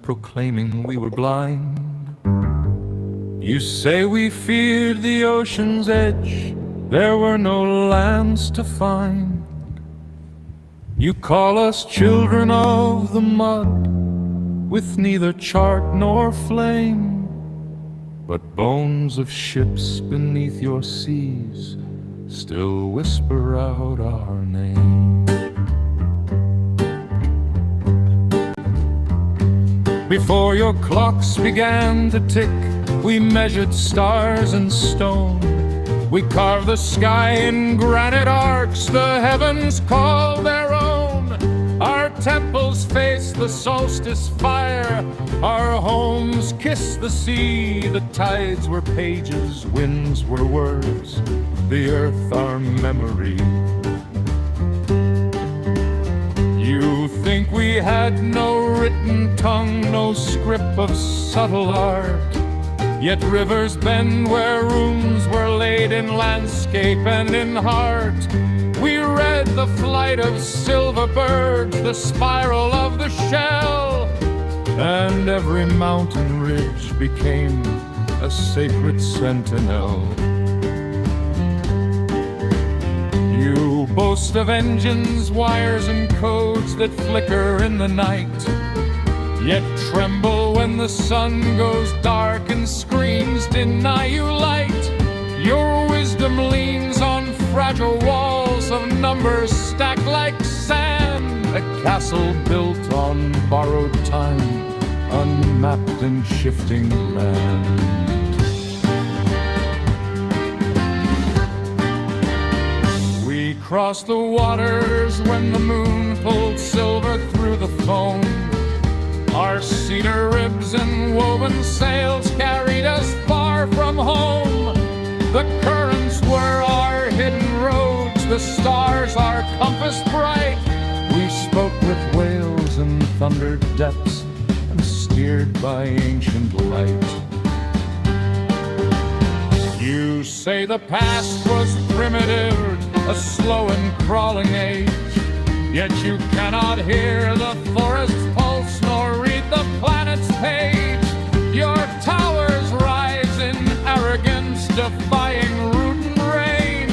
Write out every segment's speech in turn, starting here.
proclaiming we were blind. You say we feared the ocean's edge, there were no lands to find. You call us children of the mud, with neither chart nor flame, but bones of ships beneath your seas still whisper out our name. Before your clocks began to tick, we measured stars in stone. We carved the sky in granite arcs the heavens call their own. Our temples face the solstice fire, our homes kiss the sea. The tides were pages, winds were words, the earth our memory. You think we had no written tongue, no script of subtle art, yet rivers bend where runes were laid in landscape and in heart. We read the flight of silver birds, the spiral of the shell, and every mountain ridge became a sacred sentinel. You boast of engines, wires, and codes that flicker in the night, yet tremble when the sun goes dark and screens deny you light. Your wisdom leans on fragile walls of numbers stacked like sand, a castle built on borrowed time, unmapped and shifting land. We crossed the waters when the moon pulled silver through the foam. Our cedar ribs and woven sails carried us far from home. The currents were our hidden roads, the stars our compass bright. We spoke with whales in thundered depths and steered by ancient light. You say the past was primitive, a slow and crawling age, yet you cannot hear the forest's pulse nor read the planet's page. Your towers rise in arrogance, defying root and rain,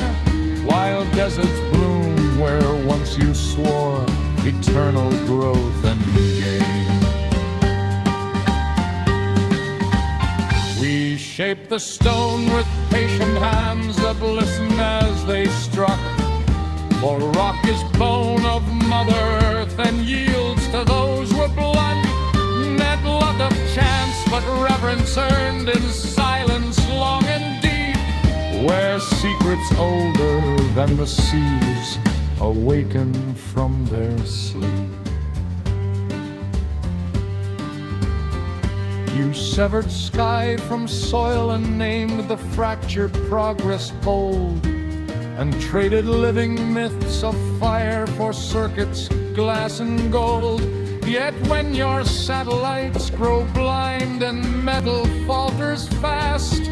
while deserts bloom where once you swore eternal growth and gain. We shaped the stone with patient hands that listened as they struck, for rock is bone of Mother Earth and yields to those we're blunt. Net luck of chance, but reverence earned in silence long and deep, where secrets older than the seas awaken from their sleep. You severed sky from soil and named the fractured progress bold, and traded living myths of fire for circuits, glass and gold. Yet when your satellites grow blind and metal falters fast,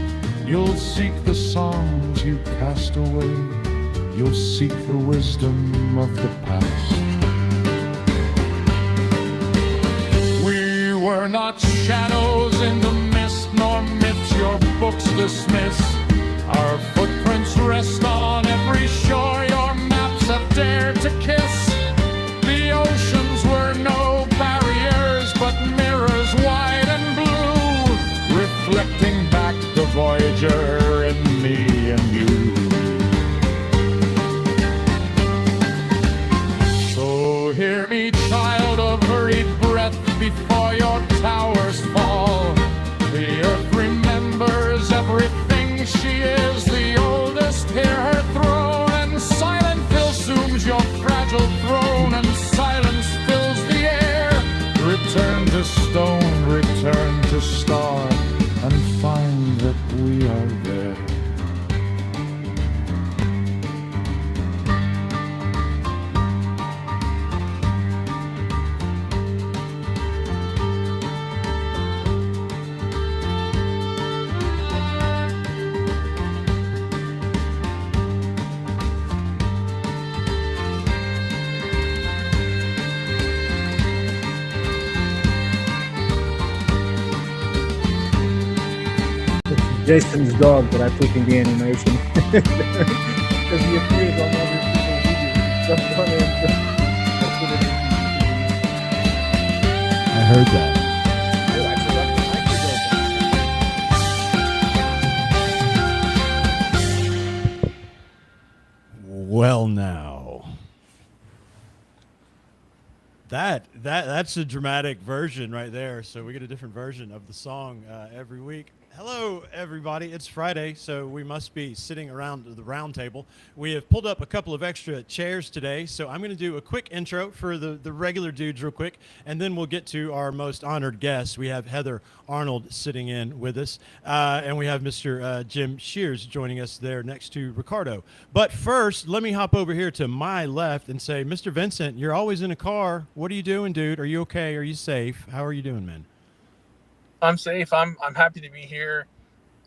you'll seek the songs you cast away, you'll seek the wisdom of the past. We were not shadows in the mist, nor myths your books dismiss. Our footprints rest on every shore your maps have dared to kiss. The oceans were no barriers, but mirrors wide and blue, reflecting back the voyager in me and you. So hear me, child of hurried breath, before your towers fall. The earth remembers everything she is, the oldest, hear her throne, and silent consumes your fragile throne, and silence fills the air. Return to stone, return to star, and find that we are there. Jason's dog that I put in the animation. Because he appears on every single video. Just on it. I put it I heard that. Oh, I forgot the mic was open. Well, now that's a dramatic version right there. So we get a different version of the song every week. Hello, everybody. It's Friday, so we must be sitting around the round table. We have pulled up a couple of extra chairs today, so I'm going to do a quick intro for the regular dudes real quick, and then we'll get to our most honored guests. We have Heather Arnold sitting in with us, and we have Mr. Jim Shears joining us there next to Ricardo. But first, let me hop over here to my left and say, Mr. Vincent, you're always in a car. What are you doing, dude? Are you okay? Are you safe? How are you doing, man? I'm safe. I'm happy to be here.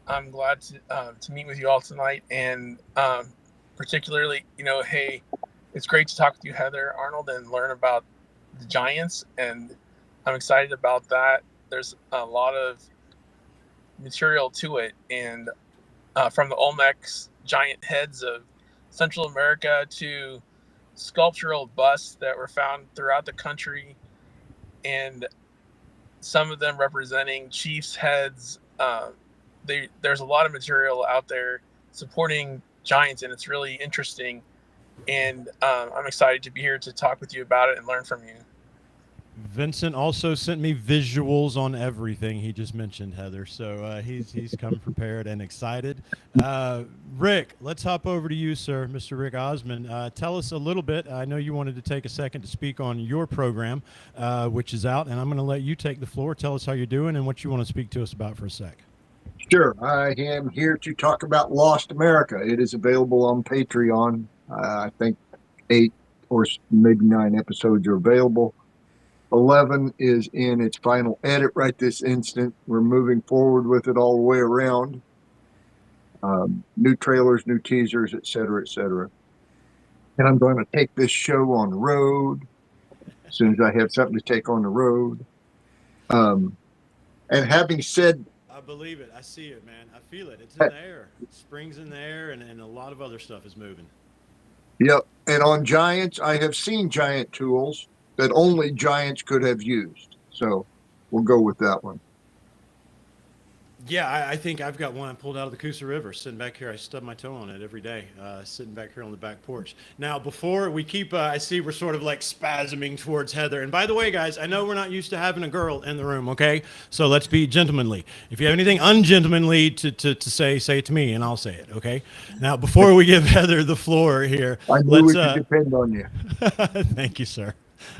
I'm glad to meet with you all tonight, and particularly, hey, it's great to talk with you, Heather Arnold, and learn about the Giants. And I'm excited about that. There's a lot of material to it, and from the Olmecs giant heads of Central America to sculptural busts that were found throughout the country, and some of them representing chiefs' heads. There's a lot of material out there supporting giants, and it's really interesting. And I'm excited to be here to talk with you about it and learn from you. Vincent also sent me visuals on everything he just mentioned, Heather. So he's come prepared and excited. Rick, let's hop over to you, sir, Mr. Rick Osmond. Tell us a little bit. I know you wanted to take a second to speak on your program, which is out, and I'm going to let you take the floor. Tell us how you're doing and what you want to speak to us about for a sec. Sure. I am here to talk about Lost America. It is available on Patreon. I think 8 or maybe 9 episodes are available. 11 is in its final edit right this instant. We're moving forward with it all the way around. New trailers, new teasers, et cetera, et cetera. And I'm going to take this show on the road as soon as I have something to take on the road. And having said, I believe it. I see it, man. I feel it. It's in the air. Spring's in the air, and a lot of other stuff is moving. Yep. And on Giants, I have seen giant tools that only giants could have used. So we'll go with that one. Yeah, I think I've got one I pulled out of the Coosa River, sitting back here. I stub my toe on it every day, sitting back here on the back porch. Now, before we keep, I see we're sort of like spasming towards Heather. And by the way, guys, I know we're not used to having a girl in the room, okay? So let's be gentlemanly. If you have anything ungentlemanly to say it to me, and I'll say it, okay? Now, before we give Heather the floor here, I knew we could depend on you. Thank you, sir.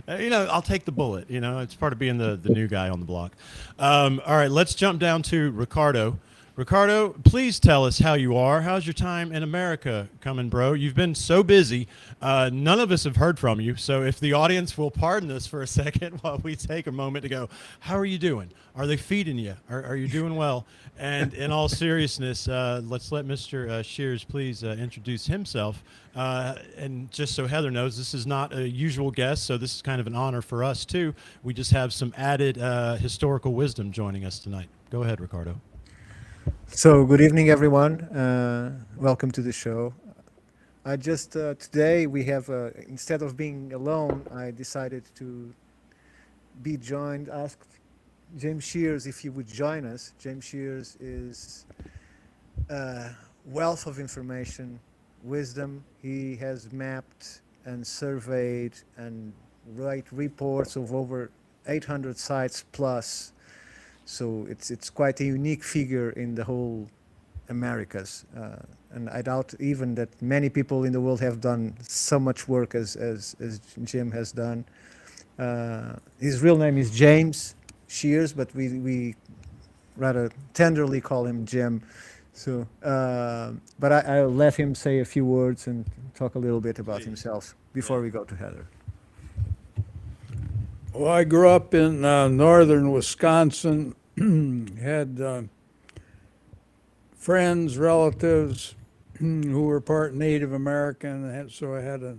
I'll take the bullet. It's part of being the new guy on the block. All right, let's jump down to Ricardo. Ricardo, please tell us how you are. How's your time in America coming, bro? You've been so busy. None of us have heard from you. So if the audience will pardon us for a second while we take a moment to go, how are you doing? Are they feeding you? Are you doing well? And in all seriousness, let's let Mr. Shears please introduce himself. And just so Heather knows, this is not a usual guest, so this is kind of an honor for us, too. We just have some added historical wisdom joining us tonight. Go ahead, Ricardo. So, good evening, everyone. Welcome to the show. I just, today we have, instead of being alone, I decided to be joined, asked James Shears if he would join us. James Shears is a wealth of information, wisdom. He has mapped and surveyed and write reports of over 800 sites plus. So it's quite a unique figure in the whole Americas. And I doubt even that many people in the world have done so much work as Jim has done. His real name is James Shears, but we rather tenderly call him Jim. So, but I'll let him say a few words and talk a little bit about himself before we go to Heather. Well, I grew up in northern Wisconsin, had friends, relatives who were part Native American, and so I had a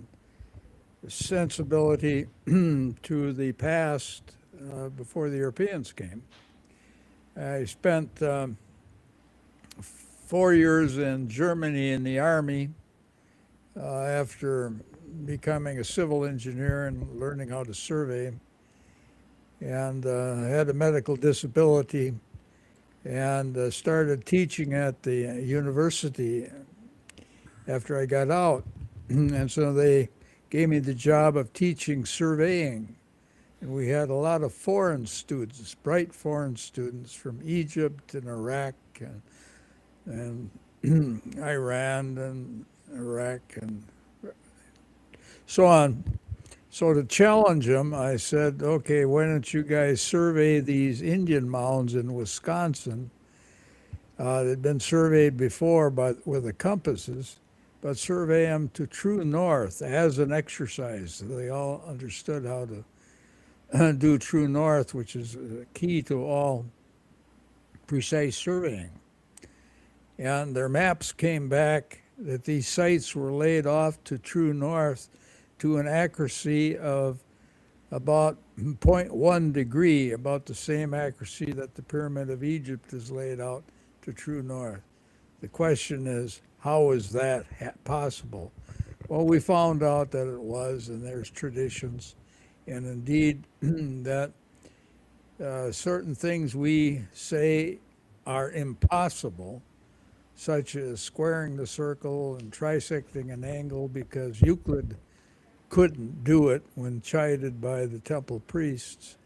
sensibility to the past before the Europeans came. I spent 4 years in Germany in the Army after becoming a civil engineer and learning how to survey, and had a medical disability, and started teaching at the university after I got out. And so they gave me the job of teaching surveying. And we had a lot of foreign students, bright foreign students from Egypt and Iraq and Iran and Iraq and so on. So to challenge them, I said, okay, why don't you guys survey these Indian mounds in Wisconsin? They'd been surveyed before with the compasses, but survey them to true north as an exercise. So they all understood how to do true north, which is key to all precise surveying. And their maps came back that these sites were laid off to true north to an accuracy of about 0.1 degree, about the same accuracy that the Pyramid of Egypt is laid out to true north. The question is, how is that possible? Well, we found out that it was, and there's traditions, and indeed that certain things we say are impossible, such as squaring the circle and trisecting an angle, because Euclid couldn't do it when chided by the temple priests,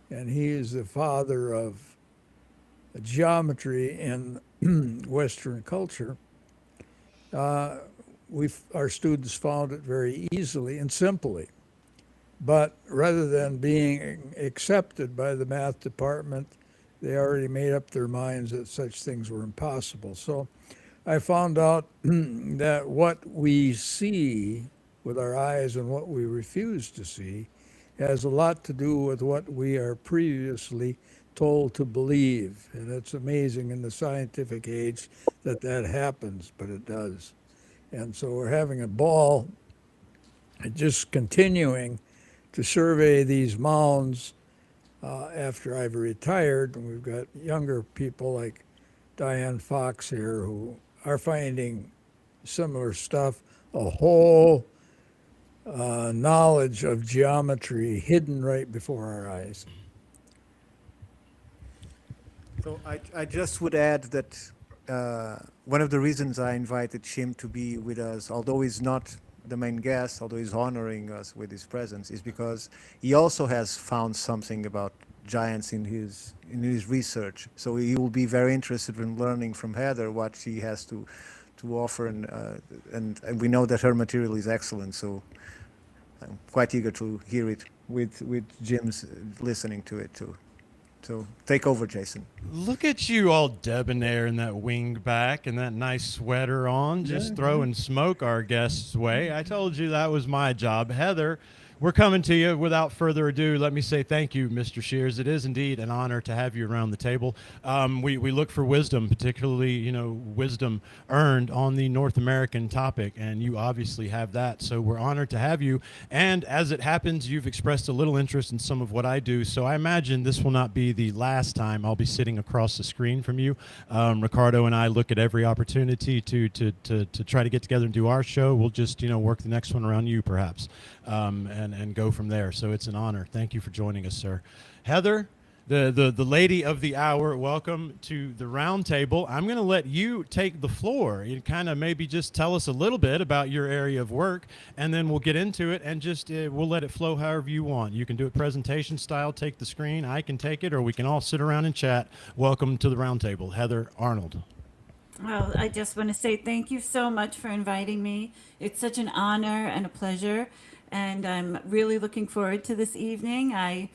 and he is the father of geometry in Western culture. Our students found it very easily and simply, but rather than being accepted by the math department, they already made up their minds that such things were impossible. So I found out that what we see with our eyes and what we refuse to see has a lot to do with what we are previously told to believe. And it's amazing in the scientific age that that happens, but it does. And so we're having a ball just continuing to survey these mounds after I've retired. And we've got younger people like Diane Fox here who are finding similar stuff, a whole knowledge of geometry hidden right before our eyes. So I just would add that one of the reasons I invited Shim to be with us, although he's not the main guest, although he's honoring us with his presence, is because he also has found something about giants in his research. So he will be very interested in learning from Heather what she has to offer, and we know that her material is excellent. So I'm quite eager to hear it with Jim's listening to it too. So take over, Jason. Look at you all debonair in that wingback and that nice sweater on, just throwing smoke our guests' way. I told you that was my job. Heather, we're coming to you. Without further ado, let me say thank you, Mr. Shears. It is indeed an honor to have you around the table. We look for wisdom, particularly, wisdom earned on the North American topic, and you obviously have that. So we're honored to have you. And as it happens, you've expressed a little interest in some of what I do. So I imagine this will not be the last time I'll be sitting across the screen from you. Ricardo and I look at every opportunity to try to get together and do our show. We'll just, work the next one around you, perhaps. And go from there. So it's an honor. Thank you for joining us, sir. Heather, the lady of the hour, welcome to the round table. I'm going to let you take the floor and kind of maybe just tell us a little bit about your area of work, and then we'll get into it and just we'll let it flow however you want. You can do it presentation style, take the screen, I can take it, or we can all sit around and chat. Welcome to the round table. Heather Arnold. Well, I just want to say thank you so much for inviting me. It's such an honor and a pleasure, and I'm really looking forward to this evening. I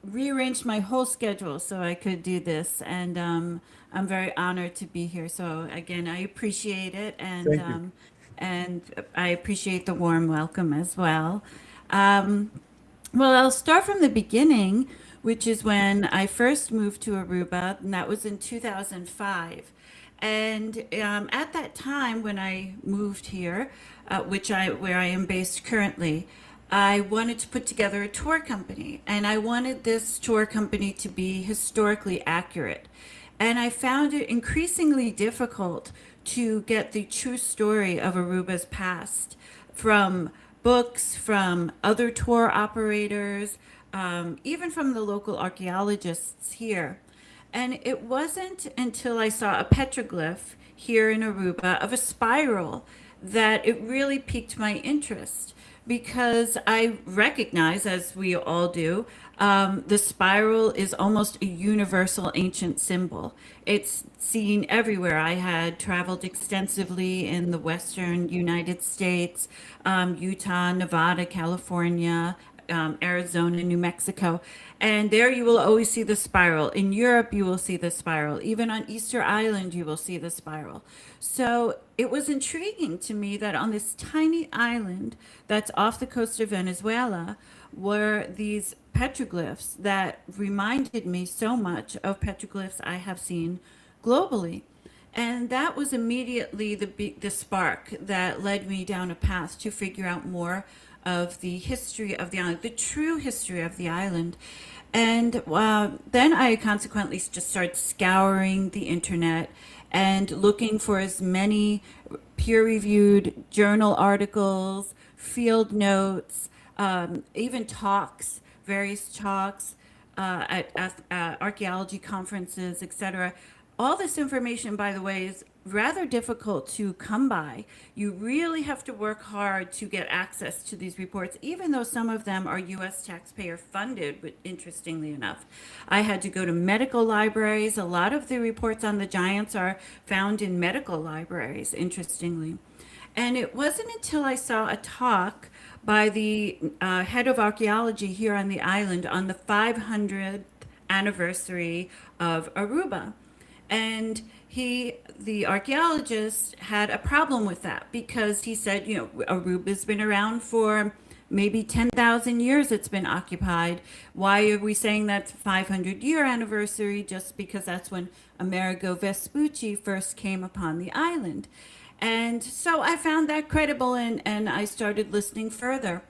rearranged my whole schedule so I could do this, and I'm very honored to be here. So again, I appreciate it, and I appreciate the warm welcome as well. Well, I'll start from the beginning, which is when I first moved to Aruba, and that was in 2005. And at that time, when I moved here, where I am based currently, I wanted to put together a tour company, and I wanted this tour company to be historically accurate. And I found it increasingly difficult to get the true story of Aruba's past from books, from other tour operators, even from the local archaeologists here. And it wasn't until I saw a petroglyph here in Aruba of a spiral that it really piqued my interest because I recognize, as we all do, the spiral is almost a universal ancient symbol. It's seen everywhere. I had traveled extensively in the western United States, Utah, Nevada, California, Arizona, New Mexico. And there you will always see the spiral. In Europe, you will see the spiral. Even on Easter Island, you will see the spiral. So it was intriguing to me that on this tiny island that's off the coast of Venezuela were these petroglyphs that reminded me so much of petroglyphs I have seen globally. And that was immediately the spark that led me down a path to figure out more of the history of the island, the true history of the island. And then I consequently just started scouring the internet and looking for as many peer-reviewed journal articles, field notes, even talks, various talks at archaeology conferences, etc. All this information, by the way, is rather difficult to come by. You really have to work hard to get access to these reports, even though some of them are U.S. taxpayer funded, but interestingly enough. I had to go to medical libraries. A lot of the reports on the giants are found in medical libraries, interestingly. And it wasn't until I saw a talk by the head of archaeology here on the island on the 500th anniversary of Aruba. And the archaeologist, had a problem with that because he said, Aruba's been around for maybe 10,000 years it's been occupied. Why are we saying that's 500-year anniversary just because that's when Amerigo Vespucci first came upon the island? And so I found that credible and I started listening further.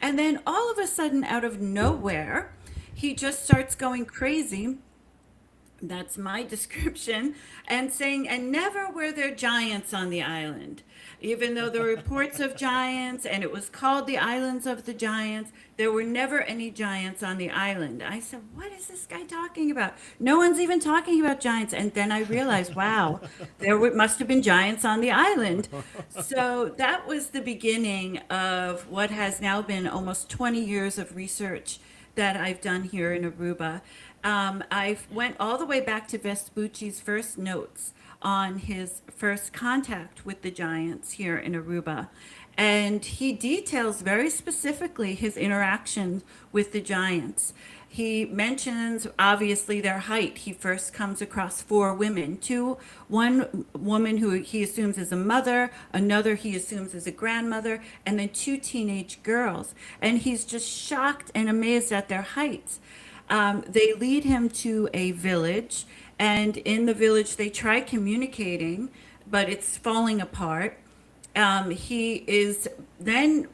And then all of a sudden, out of nowhere, he just starts going crazy. That's my description, and saying, and never were there giants on the island. Even though there were reports of giants, and it was called the Islands of the Giants, there were never any giants on the island. I said, what is this guy talking about? No one's even talking about giants. And then I realized, wow, must have been giants on the island. So that was the beginning of what has now been almost 20 years of research that I've done here in Aruba. I went all the way back to Vespucci's first notes on his first contact with the giants here in Aruba. And he details very specifically his interactions with the giants. He mentions, obviously, their height. He first comes across 4 women, one woman who he assumes is a mother, another he assumes is a grandmother, and then 2 teenage girls. And he's just shocked and amazed at their heights. They lead him to a village, and in the village they try communicating, but it's falling apart. He is then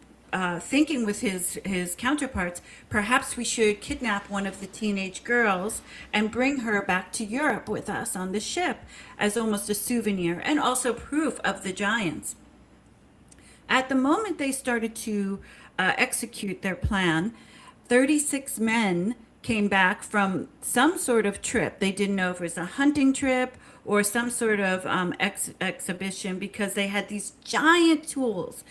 thinking with his counterparts, perhaps we should kidnap one of the teenage girls and bring her back to Europe with us on the ship as almost a souvenir and also proof of the giants. At the moment they started to execute their plan, 36 men came back from some sort of trip. They didn't know if it was a hunting trip or some sort of exhibition, because they had these giant tools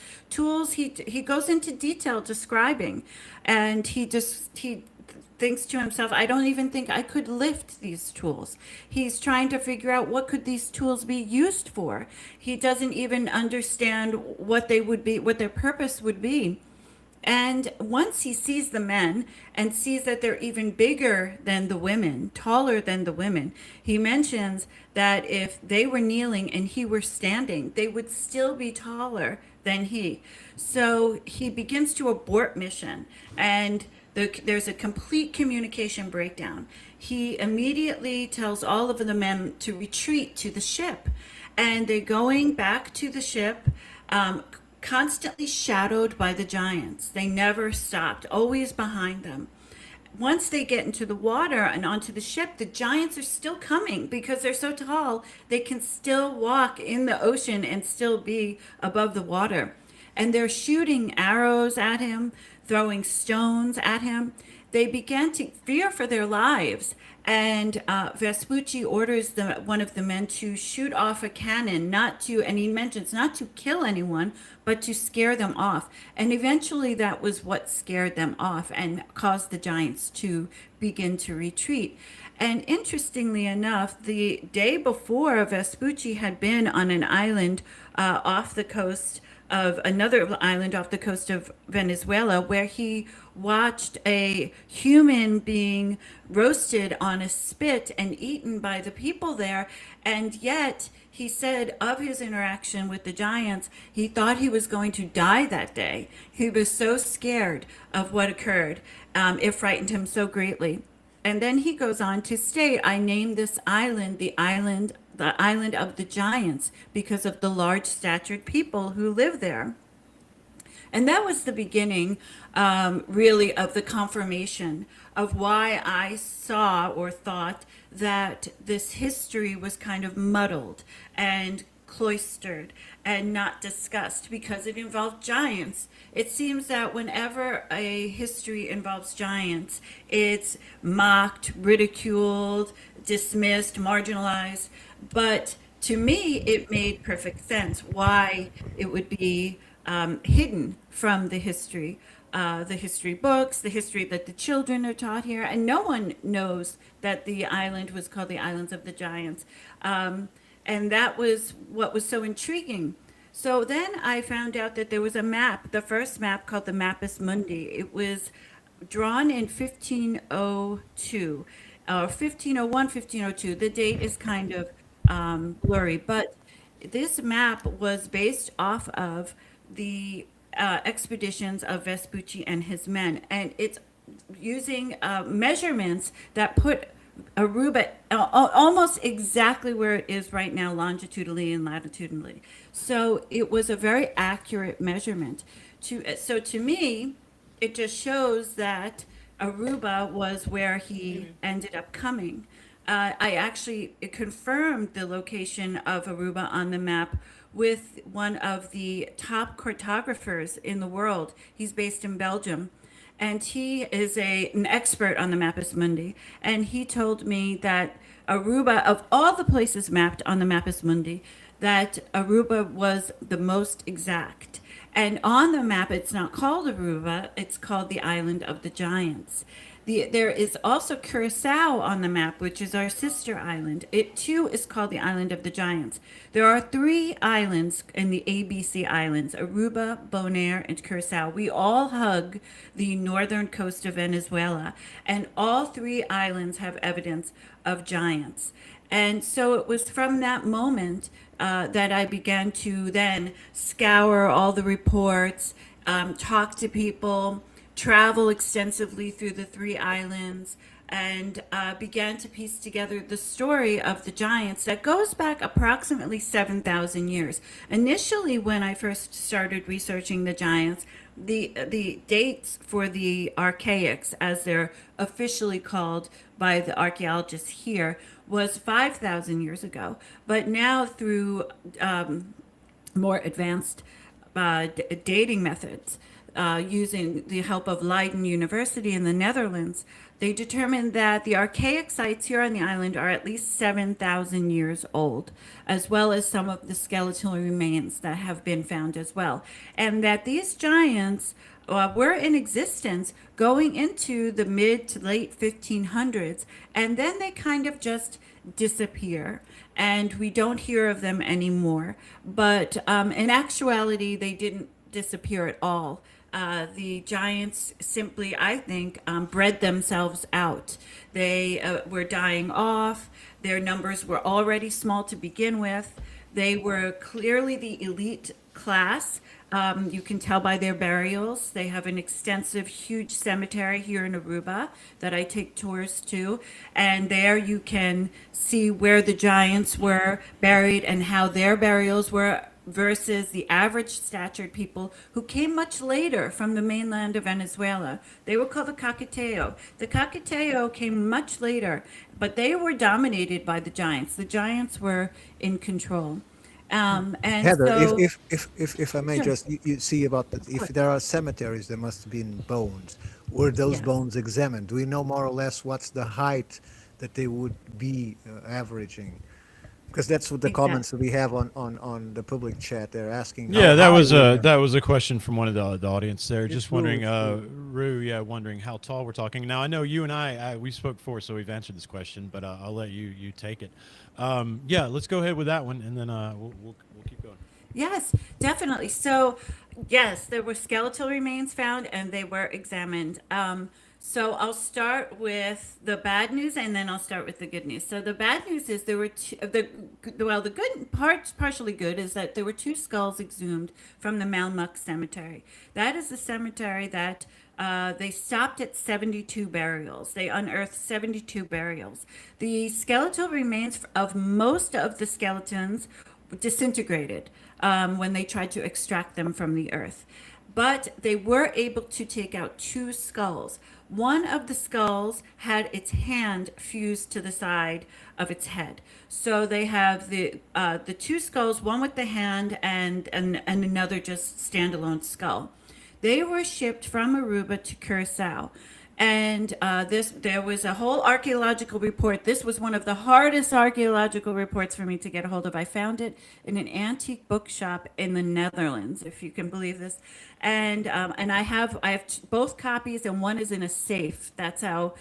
he goes into detail describing, and he thinks to himself, I don't even think I could lift these tools. He's trying to figure out what could these tools be used for. He doesn't even understand what they would be, what their purpose would be. And once he sees the men and sees that they're even bigger than the women, taller than the women, he mentions that if they were kneeling and he were standing, they would still be taller than he. So he begins to abort mission, and there's a complete communication breakdown. He immediately tells all of the men to retreat to the ship, and they're going back to the ship, constantly shadowed by the giants. They never stopped, always behind them. once they get into the water and onto the ship, the giants are still coming because they're so tall. They can still walk in the ocean and still be above the water. And they're shooting arrows at him, throwing stones at him. They began to fear for their lives. And Vespucci orders one of the men to shoot off a cannon, and he mentions not to kill anyone, but to scare them off. And eventually that was what scared them off and caused the giants to begin to retreat. And interestingly enough, the day before, Vespucci had been on an island off the coast of another island off the coast of Venezuela, where he watched a human being roasted on a spit and eaten by the people there. And yet he said of his interaction with the giants, he thought he was going to die that day. He was so scared of what occurred. It frightened him so greatly. And then he goes on to state, I named this island the island of the giants because of the large statured people who live there. And that was the beginning, really, of the confirmation of why I saw or thought that this history was kind of muddled and cloistered and not discussed because it involved giants. It seems that whenever a history involves giants, it's mocked, ridiculed, dismissed, marginalized. But to me, it made perfect sense why it would be hidden from the history books, the history that the children are taught here. And no one knows that the island was called the Islands of the Giants. And that was what was so intriguing. So then I found out that there was a map, the first map called the Mappus Mundi. It was drawn in 1502, 1501, 1502. The date is kind of blurry, but this map was based off of the expeditions of Vespucci and his men. And it's using measurements that put Aruba almost exactly where it is right now, longitudinally and latitudinally. So it was a very accurate measurement. So to me, it just shows that Aruba was where he ended up coming. It confirmed the location of Aruba on the map with one of the top cartographers in the world. He's based in Belgium. And he is an expert on the Mappus Mundi. And he told me that Aruba, of all the places mapped on the Mappus Mundi, that Aruba was the most exact. And on the map, it's not called Aruba, it's called the Island of the Giants. There is also Curacao on the map, which is our sister island. It too is called the Island of the Giants. There are 3 islands in the ABC Islands, Aruba, Bonaire, and Curacao. We all hug the northern coast of Venezuela, and all 3 islands have evidence of giants. And so it was from that moment that I began to then scour all the reports, talk to people, travel extensively through the 3 islands, and began to piece together the story of the giants that goes back approximately 7,000 years. Initially, when I first started researching the giants, the dates for the archaics, as they're officially called by the archaeologists here, was 5,000 years ago. But now through more advanced dating methods, using the help of Leiden University in the Netherlands, they determined that the archaic sites here on the island are at least 7,000 years old, as well as some of the skeletal remains that have been found as well. And that these giants were in existence going into the mid to late 1500s, and then they kind of just disappear, and we don't hear of them anymore. But in actuality, they didn't disappear at all. The giants simply, I think, bred themselves out. They were dying off. Their numbers were already small to begin with. They were clearly the elite class. You can tell by their burials. They have an extensive, huge cemetery here in Aruba that I take tours to. And there you can see where the giants were buried and how their burials were versus the average statured people who came much later from the mainland of Venezuela. They were called the Cacateo. The Cacateo came much later, but they were dominated by the giants. The giants were in control. And Heather, so, if I may sure, just, you see about that, if there are cemeteries, there must have been bones. Were those yes, bones examined? Do we know more or less what's the height that they would be averaging? Because that's what the exactly. comments that we have on the public chat. They're asking how Yeah, that high was were a they? that was a question from one of the audience there. It's Just true, wondering, it's true. Rue, yeah, wondering how tall we're talking. Now I know you and I we spoke before, so we've answered this question, but I'll let you take it. Yeah, let's go ahead with that one, and then we'll keep going. Yes, definitely. So, yes, there were skeletal remains found and they were examined. So I'll start with the bad news and then I'll start with the good news. So the bad news is there were the good part, partially good, is that there were two skulls exhumed from the Malmuck Cemetery. That is the cemetery that they stopped at 72 burials. They unearthed 72 burials. The skeletal remains of most of the skeletons disintegrated when they tried to extract them from the earth. But they were able to take out two skulls. One of the skulls had its hand fused to the side of its head. So they have the two skulls, one with the hand and another just standalone skull. They were shipped from Aruba to Curacao. And there was a whole archaeological report. This was one of the hardest archaeological reports for me to get a hold of. I found it in an antique bookshop in the Netherlands, if you can believe this. And I have both copies, and one is in a safe. That's how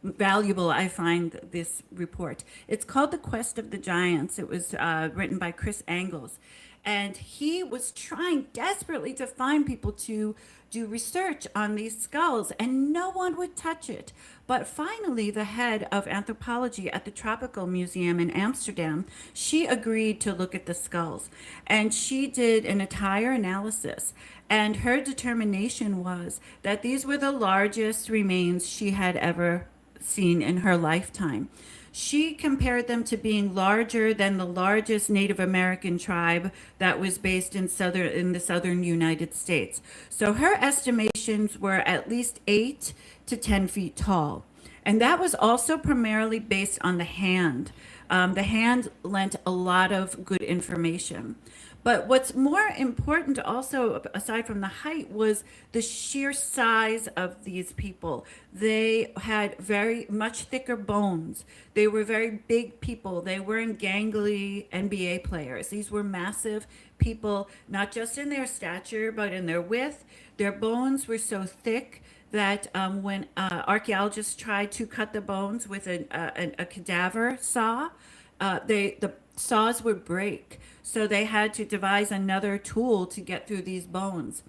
valuable I find this report. It's called The Quest of the Giants. It was written by Chris Angles. And he was trying desperately to find people to do research on these skulls, and no one would touch it. But finally, the head of anthropology at the Tropical Museum in Amsterdam, she agreed to look at the skulls. And she did an entire analysis. And her determination was that these were the largest remains she had ever seen in her lifetime. She compared them to being larger than the largest Native American tribe that was based in the southern United States. So her estimations were at least 8 to 10 feet tall. And that was also primarily based on the hand. The hand lent a lot of good information. But what's more important also, aside from the height, was the sheer size of these people. They had very much thicker bones. They were very big people. They weren't gangly NBA players. These were massive people, not just in their stature, but in their width. Their bones were so thick that when archaeologists tried to cut the bones with a cadaver saw, the saws would break. So they had to devise another tool to get through these bones.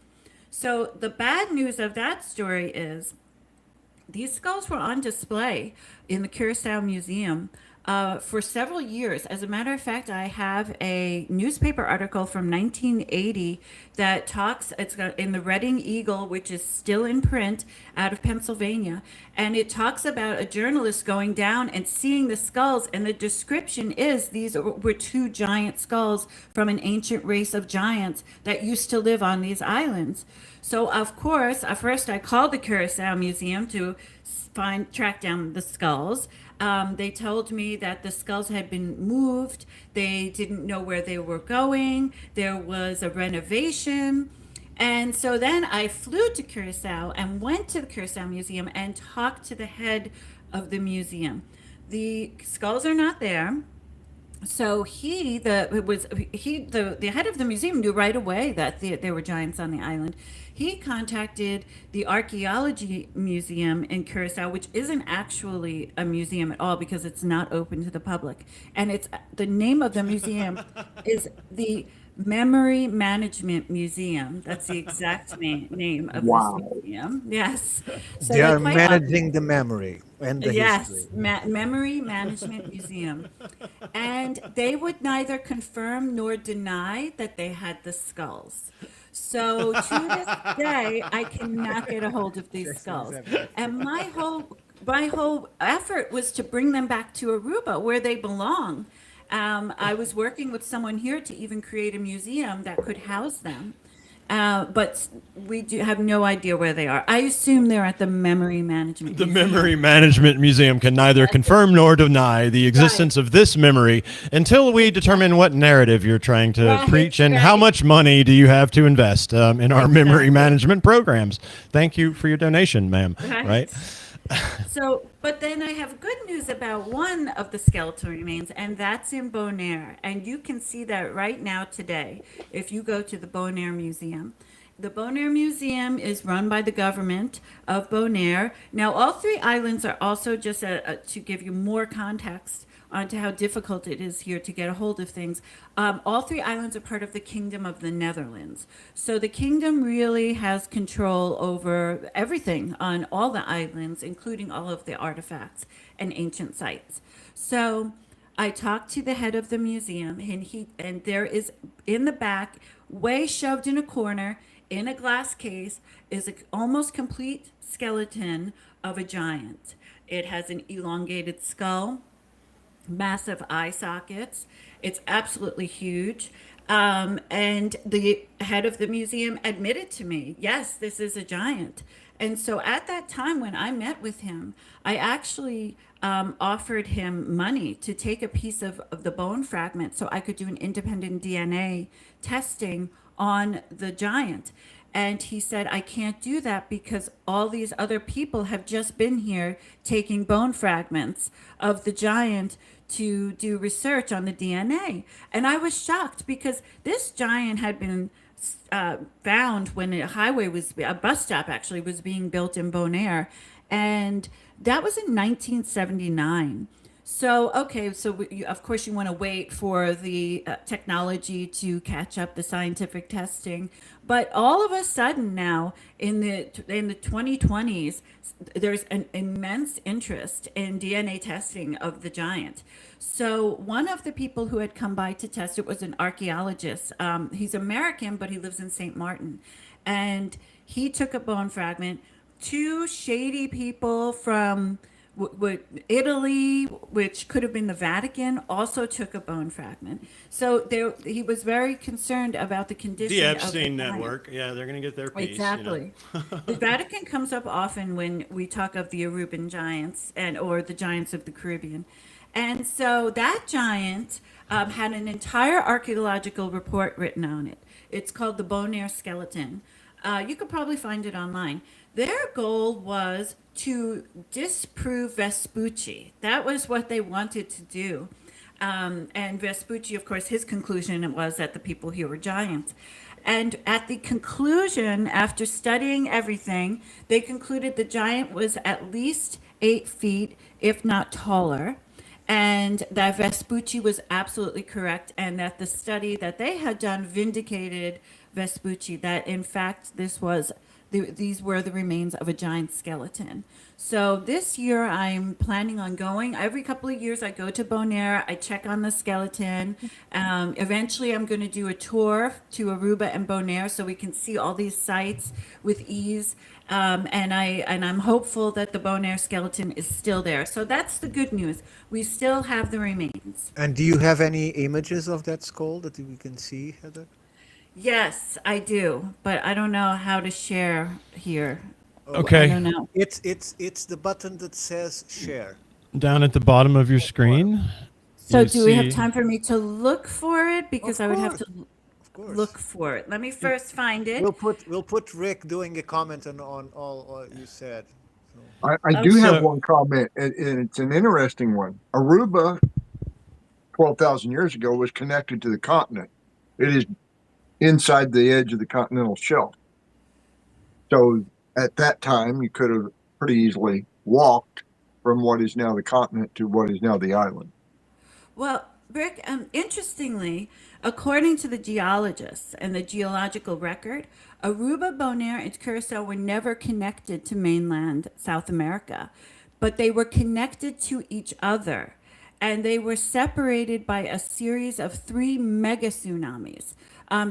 So the bad news of that story is these skulls were on display in the Curacao Museum for several years. As a matter of fact, I have a newspaper article from 1980 that talks, it's in the Reading Eagle, which is still in print out of Pennsylvania. And it talks about a journalist going down and seeing the skulls. And the description is these were two giant skulls from an ancient race of giants that used to live on these islands. So, of course, at first I called the Curacao Museum to track down the skulls. They told me that the skulls had been moved. They didn't know where they were going. There was a renovation. And so then I flew to Curacao and went to the Curacao Museum and talked to the head of the museum. The skulls are not there. So the head of the museum knew right away that there were giants on the island. He contacted the Archaeology Museum in Curacao, which isn't actually a museum at all because it's not open to the public. And it's the name of the museum is the Memory Management Museum. That's the exact name of Wow. this museum. Yes. So They are quite managing the memory and the Yes, history. Memory Management Museum. And they would neither confirm nor deny that they had the skulls. So to this day, I cannot get a hold of these skulls. And my whole effort was to bring them back to Aruba where they belong. I was working with someone here to even create a museum that could house them. But we do have no idea where they are. I assume they're at the Memory Management The Museum. Memory Management Museum can neither confirm nor deny the existence of this memory until we determine what narrative you're trying to Right, preach and how right. much money do you have to invest in our memory Exactly. management programs. Thank you for your donation, ma'am. Right? So, but then I have good news about one of the skeletal remains, and that's in Bonaire. And you can see that right now today if you go to the Bonaire Museum. The Bonaire Museum is run by the government of Bonaire. Now, all three islands are also just to give you more context onto how difficult it is here to get a hold of things. All three islands are part of the Kingdom of the Netherlands. So the kingdom really has control over everything on all the islands, including all of the artifacts and ancient sites. So I talked to the head of the museum, and there is in the back, way shoved in a corner, in a glass case, is an almost complete skeleton of a giant. It has an elongated skull, massive eye sockets. It's absolutely huge. And the head of the museum admitted to me, yes, this is a giant. And so at that time when I met with him, I actually offered him money to take a piece of the bone fragment so I could do an independent DNA testing on the giant. And he said, I can't do that because all these other people have just been here taking bone fragments of the giant to do research on the DNA. And I was shocked because this giant had been found when a bus stop actually was being built in Bonaire. And that was in 1979. So, okay, so of course you want to wait for the technology to catch up the scientific testing. But all of a sudden now in the 2020s, there's an immense interest in DNA testing of the giant. So one of the people who had come by to test it was an archaeologist. He's American, but he lives in St. Martin. And he took a bone fragment. Two shady people from Italy, which could have been the Vatican, also took a bone fragment. So he was very concerned about the condition The of Epstein the giant. network. Yeah, they're going to get their piece. Exactly. The Vatican comes up often when we talk of the Aruban giants or the giants of the Caribbean. And so that giant had an entire archaeological report written on it. It's called the Bonaire skeleton. You could probably find it online. Their goal was to disprove Vespucci. That was what they wanted to do. And Vespucci, of course, his conclusion was that the people here were giants. And at the conclusion, after studying everything, they concluded the giant was at least 8 feet, if not taller, and that Vespucci was absolutely correct, and that the study that they had done vindicated Vespucci, that in fact these were the remains of a giant skeleton. So this year I'm planning on going. Every couple of years I go to Bonaire, I check on the skeleton. Eventually I'm going to do a tour to Aruba and Bonaire so we can see all these sites with ease. And I'm hopeful that the Bonaire skeleton is still there. So that's the good news. We still have the remains. And do you have any images of that skull that we can see, Heather? Yes, I do, but I don't know how to share here. Okay. I don't know. It's the button that says share. Down at the bottom of your screen. So you do we have see- time for me to look for it? Because I would have to Of course. look for it. Let me first find it. We'll put Rick doing a comment on all you said. I do have So- one comment, and it's an interesting one. Aruba, 12,000 years ago, was connected to the continent. It is inside the edge of the continental shelf. So at that time, you could have pretty easily walked from what is now the continent to what is now the island. Well, Rick, interestingly, according to the geologists and the geological record, Aruba, Bonaire, and Curacao were never connected to mainland South America, but they were connected to each other. And they were separated by a series of 3 mega tsunamis.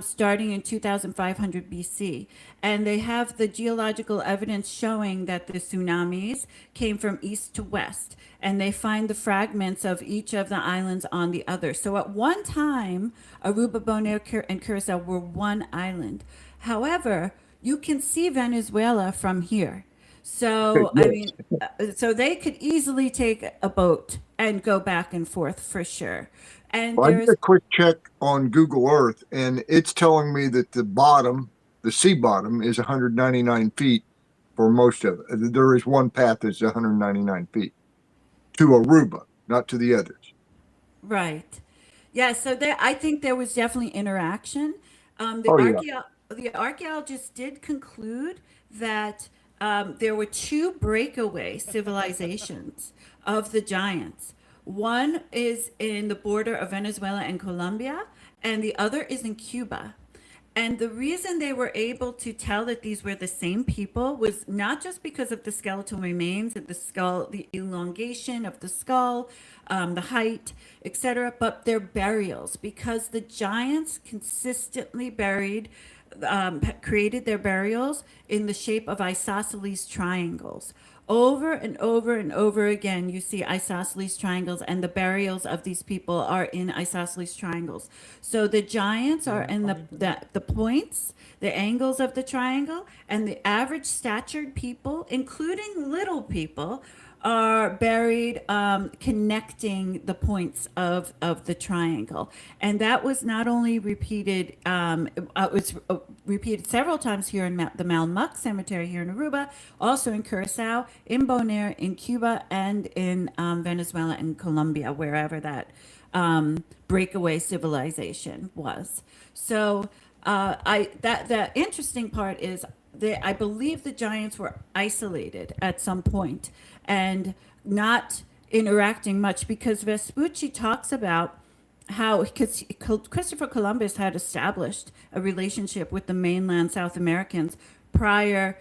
starting in 2500 BC. And they have the geological evidence showing that the tsunamis came from east to west. And they find the fragments of each of the islands on the other. So at one time, Aruba, Bonaire, and Curacao were one island. However, you can see Venezuela from here. So, I mean, so they could easily take a boat and go back and forth for sure. And Well, I did there's, a quick check on Google Earth, and it's telling me that the sea bottom, is 199 feet for most of it. There is one path that's 199 feet to Aruba, not to the others. right. Yeah, so there, I think there was definitely interaction. Oh, yeah. The archaeologists did conclude that there were two breakaway civilizations of the giants. One is in the border of Venezuela and Colombia, and the other is in Cuba. And the reason they were able to tell that these were the same people was not just because of the skeletal remains of the skull, the elongation of the skull, the height, etc., but their burials, because the giants consistently created their burials in the shape of isosceles triangles. Over and over and over again, you see isosceles triangles, and the burials of these people are in isosceles triangles. So the giants are in the points, the angles of the triangle, and the average statured people, including little people, are buried connecting the points of the triangle. And that was not only repeated, it was repeated several times here in the Malmuc Cemetery here in Aruba, also in Curacao, in Bonaire, in Cuba, and in Venezuela and Colombia, wherever that breakaway civilization was. So the interesting part is I believe the giants were isolated at some point and not interacting much, because Vespucci talks about how Christopher Columbus had established a relationship with the mainland South Americans prior,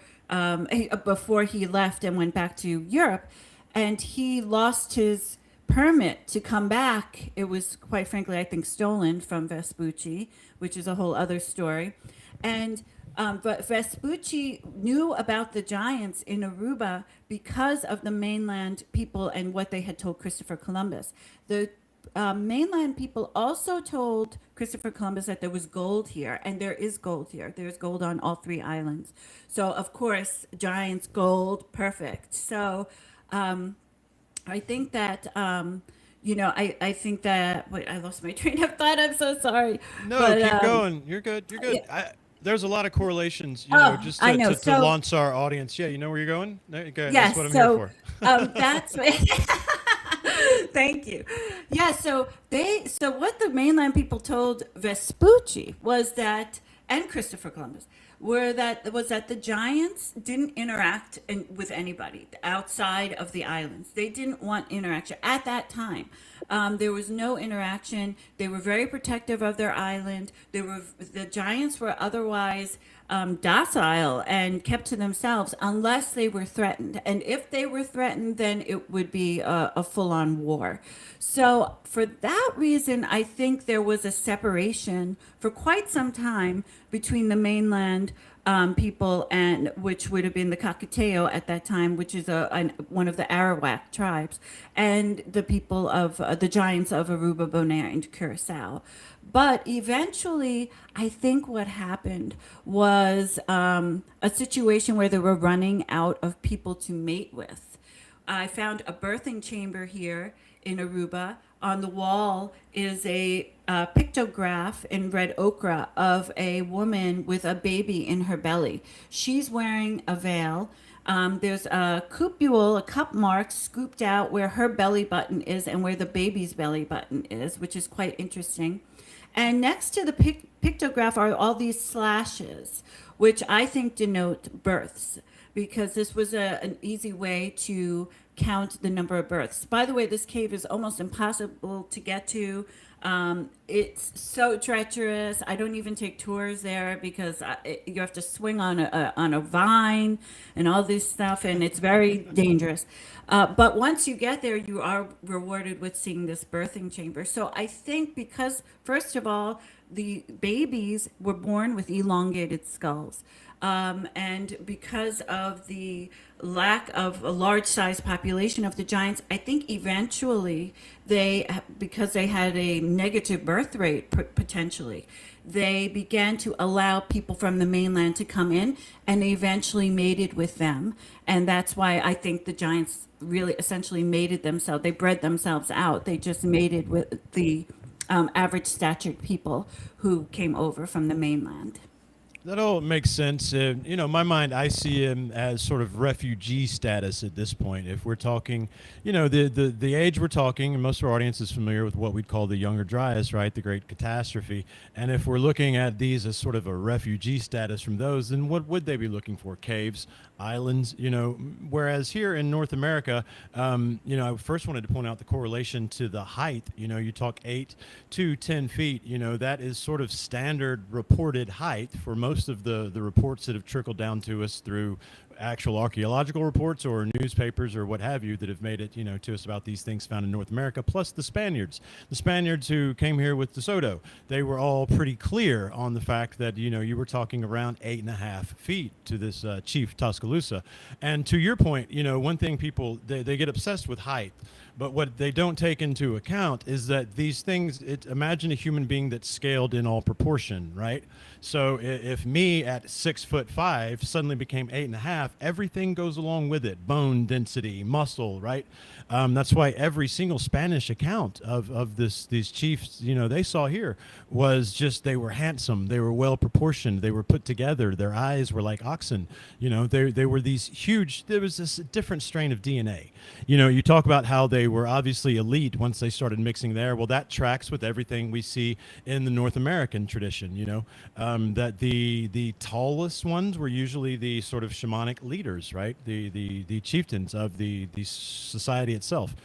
before he left and went back to Europe, and he lost his permit to come back. It was, quite frankly, I think, stolen from Vespucci, which is a whole other story. And but Vespucci knew about the giants in Aruba because of the mainland people and what they had told Christopher Columbus. The mainland people also told Christopher Columbus that there was gold here, and there is gold here. There's gold on all three islands. So, of course, giants, gold, perfect. So, I think that, I think that, wait, I lost my train of thought. I'm so sorry. No, But, keep going. You're good. You're good. yeah. There's a lot of correlations, just I know. to So, launch our audience. Yeah, you know where you're going? There you go. yes. That's what I'm So, here that's thank you. Yeah. So what the mainland people told Vespucci was that, and Christopher Columbus, was that the giants didn't interact with anybody outside of the islands. They didn't want interaction at that time. There was no interaction. They were very protective of their island. The giants were otherwise docile and kept to themselves unless they were threatened. And if they were threatened, then it would be a full-on war. So for that reason, I think there was a separation for quite some time between the mainland people, and which would have been the Kakuteo at that time, which is one of the Arawak tribes, and the people of the giants of Aruba, Bonaire, and Curacao. But eventually, I think what happened was a situation where they were running out of people to mate with. I found a birthing chamber here in Aruba. On the wall is a pictograph in red ochre of a woman with a baby in her belly. She's wearing a veil. There's a cupule, a cup mark scooped out where her belly button is and where the baby's belly button is, which is quite interesting. And next to the pictograph are all these slashes, which I think denote births, because this was an easy way to count the number of births. By the way, this cave is almost impossible to get to. It's so treacherous. I don't even take tours there because you have to swing on a vine and all this stuff, and it's very dangerous. But once you get there, you are rewarded with seeing this birthing chamber. So I think because, first of all, the babies were born with elongated skulls. And because of the lack of a large size population of the giants, I think eventually because they had a negative birth rate potentially, they began to allow people from the mainland to come in, and they eventually mated with them. And that's why I think the giants really essentially mated themselves. They bred themselves out. They just mated with the average statured people who came over from the mainland. That all makes sense. In my mind, I see him as sort of refugee status at this point. If we're talking, the age we're talking, and most of our audience is familiar with what we'd call the Younger Dryas, right? The Great Catastrophe. And if we're looking at these as sort of a refugee status from those, then what would they be looking for? Caves, islands, whereas here in North America, I first wanted to point out the correlation to the height. You talk 8 to 10 feet, that is sort of standard reported height for most of the reports that have trickled down to us through actual archaeological reports or newspapers or what have you that have made it, to us about these things found in North America, plus the Spaniards who came here with De Soto. They were all pretty clear on the fact that, you were talking around 8.5 feet to this chief Tuscaloosa. And to your point, one thing people, they get obsessed with height. But what they don't take into account is that these things, imagine a human being that's scaled in all proportion, right? So if me at 6'5" suddenly became 8.5, everything goes along with it. Bone density, muscle, right? That's why every single Spanish account of these chiefs, they saw here was just, they were handsome, they were well proportioned, they were put together, their eyes were like oxen, they were these huge, there was this different strain of DNA. You talk about how they were obviously elite once they started mixing there. Well, that tracks with everything we see in the North American tradition, that the tallest ones were usually the sort of shamanic leaders, right? The chieftains of the society itself.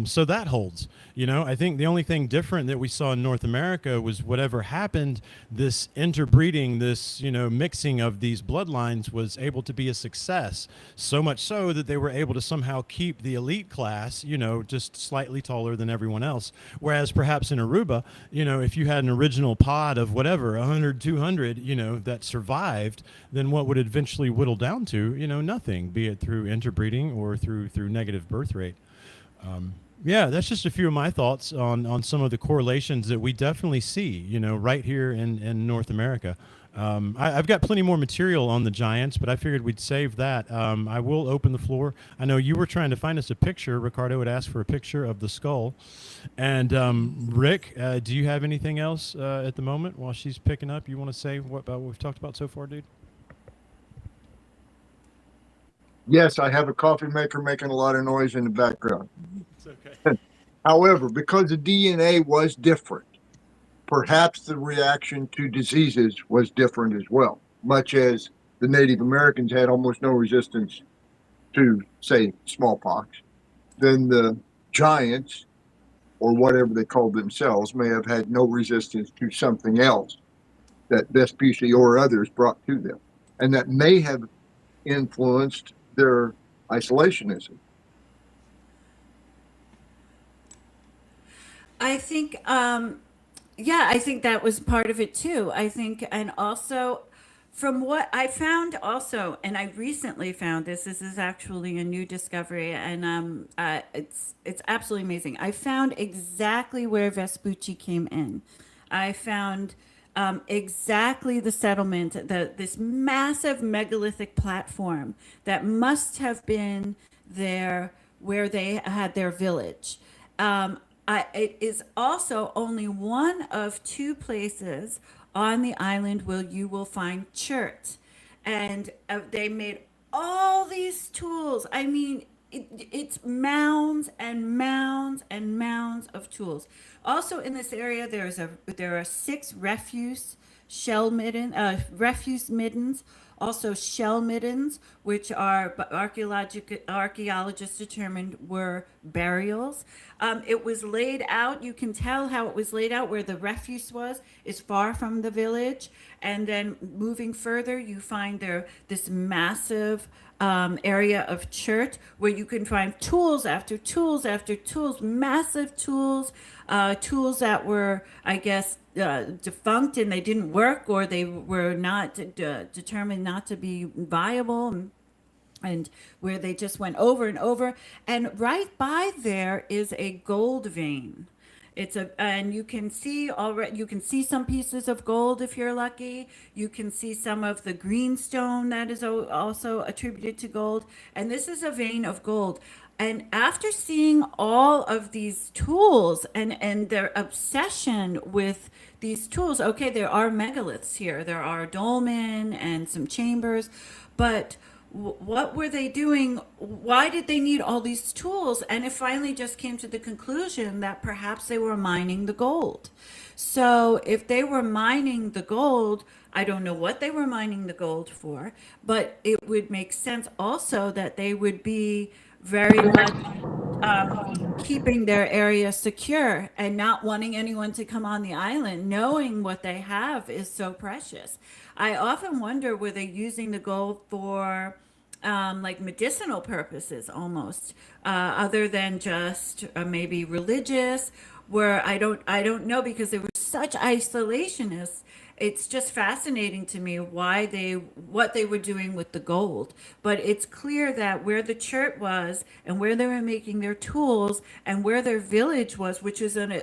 So that holds. I think the only thing different that we saw in North America was whatever happened, this interbreeding, this, mixing of these bloodlines was able to be a success. So much so that they were able to somehow keep the elite class, just slightly taller than everyone else. Whereas perhaps in Aruba, if you had an original pod of whatever, 100, 200, that survived, then what would eventually whittle down to, nothing, be it through interbreeding or through negative birth rate. Yeah, that's just a few of my thoughts on some of the correlations that we definitely see, right here in North America. I've got plenty more material on the giants, but I figured we'd save that. I will open the floor. I know you were trying to find us a picture. Ricardo had asked for a picture of the skull. And Rick, do you have anything else at the moment while she's picking up? You want to say about what we've talked about so far, dude? Yes, I have a coffee maker making a lot of noise in the background. It's okay. However, because the DNA was different, perhaps the reaction to diseases was different as well, much as the Native Americans had almost no resistance to, say, smallpox. Then the giants, or whatever they called themselves, may have had no resistance to something else that Vespucci or others brought to them. And that may have influenced their isolationism. I think, I think that was part of it too. I think, and also from what I found also, and I recently found this is actually a new discovery, and it's absolutely amazing. I found exactly where Vespucci came in. I found exactly the settlement, this massive megalithic platform that must have been there where they had their village. It is also only one of 2 places on the island where you will find chert. And they made all these tools. I mean, it's mounds and mounds and mounds of tools. Also in this area, there are 6 refuse middens, also shell middens, which are archaeologists determined were burials. It was laid out. You can tell how it was laid out. Where the refuse is far from the village, and then moving further, you find this massive area of chert where you can find tools after tools after tools, massive tools, tools that were, I guess, defunct and they didn't work, or they were not determined not to be viable, and where they just went over and over. And right by there is a gold vein. And you can see already, you can see some pieces of gold if you're lucky. You can see some of the greenstone that is also attributed to gold. And this is a vein of gold. And after seeing all of these tools and their obsession with these tools, okay, there are megaliths here. There are dolmen and some chambers, but what were they doing? Why did they need all these tools? And it finally just came to the conclusion that perhaps they were mining the gold. So if they were mining the gold, I don't know what they were mining the gold for, but it would make sense also that they would be very much keeping their area secure and not wanting anyone to come on the island, knowing what they have is so precious. I often wonder, were they using the gold for like medicinal purposes almost, other than just maybe religious, where I don't know, because they were such isolationists. It's just fascinating to me what they were doing with the gold. But it's clear that where the church was and where they were making their tools and where their village was, which is on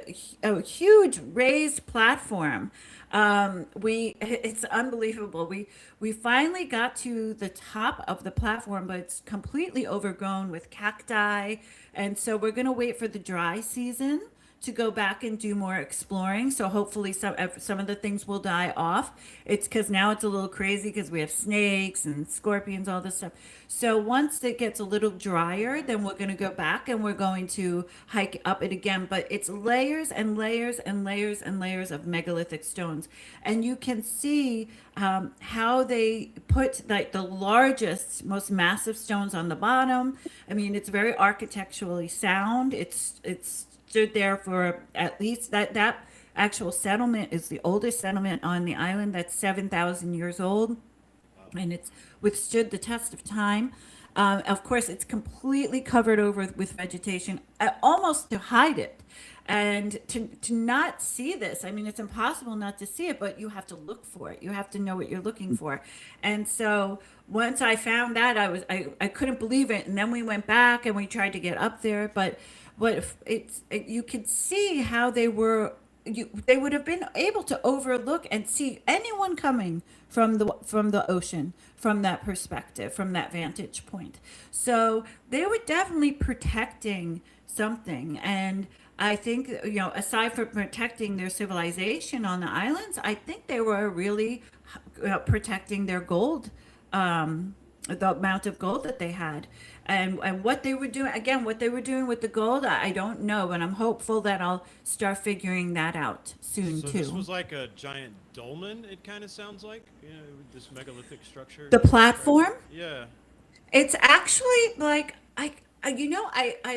a huge raised platform, it's unbelievable. We finally got to the top of the platform, but it's completely overgrown with cacti, and so we're going to wait for the dry season to go back and do more exploring. So hopefully some of the things will die off. It's because now it's a little crazy because we have snakes and scorpions, all this stuff. So once it gets a little drier, then we're going to go back and we're going to hike up it again. But it's layers and layers and layers and layers of megalithic stones. And you can see how they put like the largest, most massive stones on the bottom. I mean, it's very architecturally sound. It's stood there for at least that actual settlement is the oldest settlement on the island. That's 7,000 years old, and it's withstood the test of time. Of course, it's completely covered over with vegetation, almost to hide it. And to not see this, I mean, it's impossible not to see it, but you have to look for it. You have to know what you're looking for. And so once I found that, I couldn't believe it. And then we went back and we tried to get up there, but you could see how they would have been able to overlook and see anyone coming from the ocean, from that perspective, from that vantage point. So they were definitely protecting something. And I think, aside from protecting their civilization on the islands, I think they were really protecting their gold, the amount of gold that they had. And what they were doing, again, what they were doing with the gold, I don't know, but I'm hopeful that I'll start figuring that out soon, So too. this was like a giant dolmen, it kind of sounds like, this megalithic structure. The platform? Yeah. It's actually like I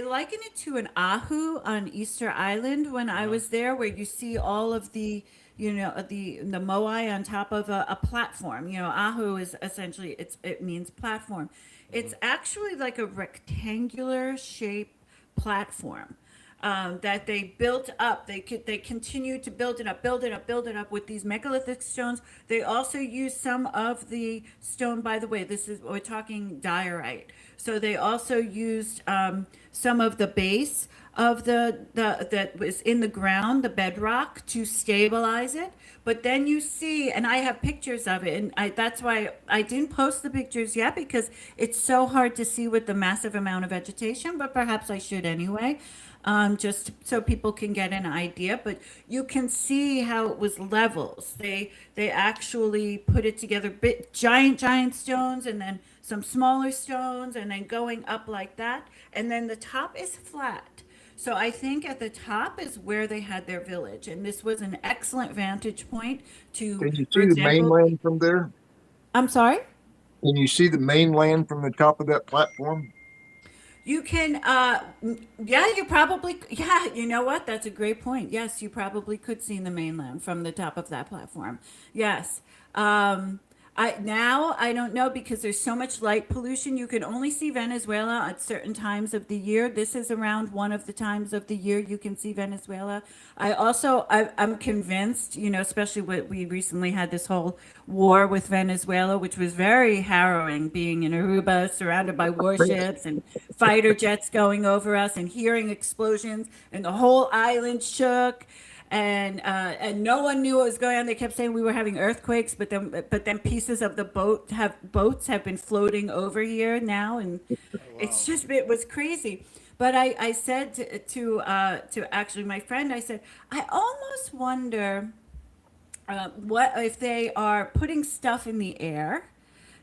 liken it to an ahu on Easter Island when I was there, where you see all of the the moai on top of a platform. Ahu is essentially it means platform. It's actually like a rectangular shape platform that they built up. They continued to build it up with these megalithic stones. They also used some of the stone. By the way, we're talking diorite. So they also used some of the base of the that was in the ground, the bedrock, to stabilize it. But then you see, and I have pictures of it, and that's why I didn't post the pictures yet, because it's so hard to see with the massive amount of vegetation, but perhaps I should anyway, just so people can get an idea. But you can see how it was levels. They actually put it together, giant stones, and then some smaller stones, and then going up like that. And then the top is flat. So I think at the top is where they had their village. And this was an excellent vantage point to, Can you for see the example, mainland from there? I'm sorry? Can you see the mainland from the top of that platform? You can, yeah, you probably, yeah, you know what? That's a great point. Yes, you probably could see the mainland from the top of that platform. Yes. I don't know because there's so much light pollution. You can only see Venezuela at certain times of the year. This is around one of the times of the year you can see Venezuela. I'm convinced, especially what we recently had this whole war with Venezuela, which was very harrowing, being in Aruba, surrounded by warships and fighter jets going over us, and hearing explosions, and the whole island shook. And no one knew what was going on. They kept saying we were having earthquakes, but then pieces of the boats have been floating over here now, and it was crazy. But I said to actually my friend, I said, I almost wonder what if they are putting stuff in the air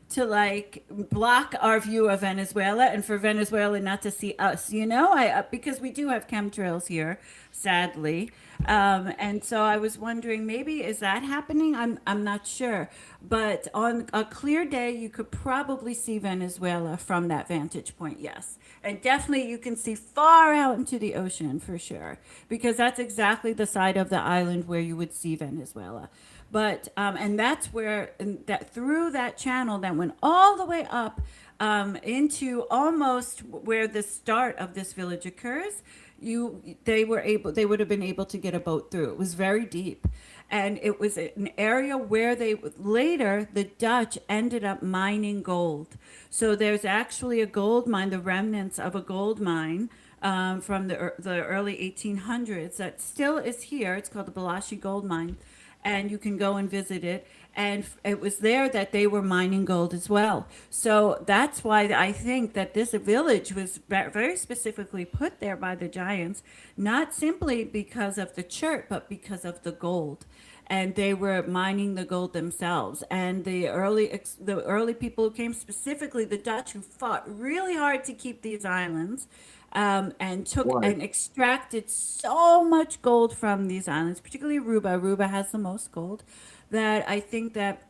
to like block our view of Venezuela, and for Venezuela not to see us, because we do have chemtrails here, sadly. And so I was wondering, maybe is that happening? I'm not sure, but on a clear day, you could probably see Venezuela from that vantage point. Yes. And definitely you can see far out into the ocean for sure, because that's exactly the side of the island where you would see Venezuela. But and that's where, and that through that channel that went all the way up into almost where the start of this village occurs, they would have been able to get a boat through. It was very deep, and it was an area where the Dutch ended up mining gold. So there's actually a gold mine, the remnants of a gold mine. From the early 1800s that still is here. It's called the Balashi Gold Mine, and you can go and visit it. And it was there that they were mining gold as well. So that's why I think that this village was very specifically put there by the giants, not simply because of the church, but because of the gold. And they were mining the gold themselves. And the early people who came, specifically the Dutch, who fought really hard to keep these islands, and took Why? and extracted so much gold from these islands, particularly Aruba. Aruba has the most gold. That I think that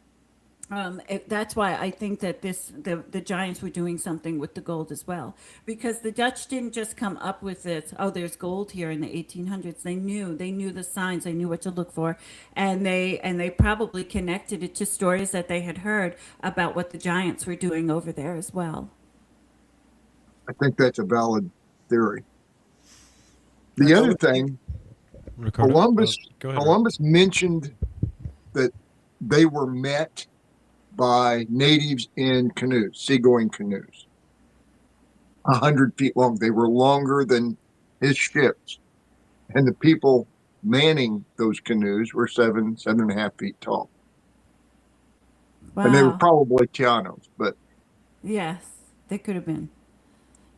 that's why I think that the giants were doing something with the gold as well, because the Dutch didn't just come up with this. Oh, there's gold here in the 1800s. They knew the signs. They knew what to look for, and they probably connected it to stories that they had heard about what the giants were doing over there as well. I think that's a valid theory. The other thing, Ricardo, Columbus go ahead. Columbus mentioned that they were met by natives in canoes, seagoing canoes, 100 feet long. They were longer than his ships, and the people manning those canoes were 7.5 feet tall, and they were Wow. probably Tianos. But Yes, they could have been,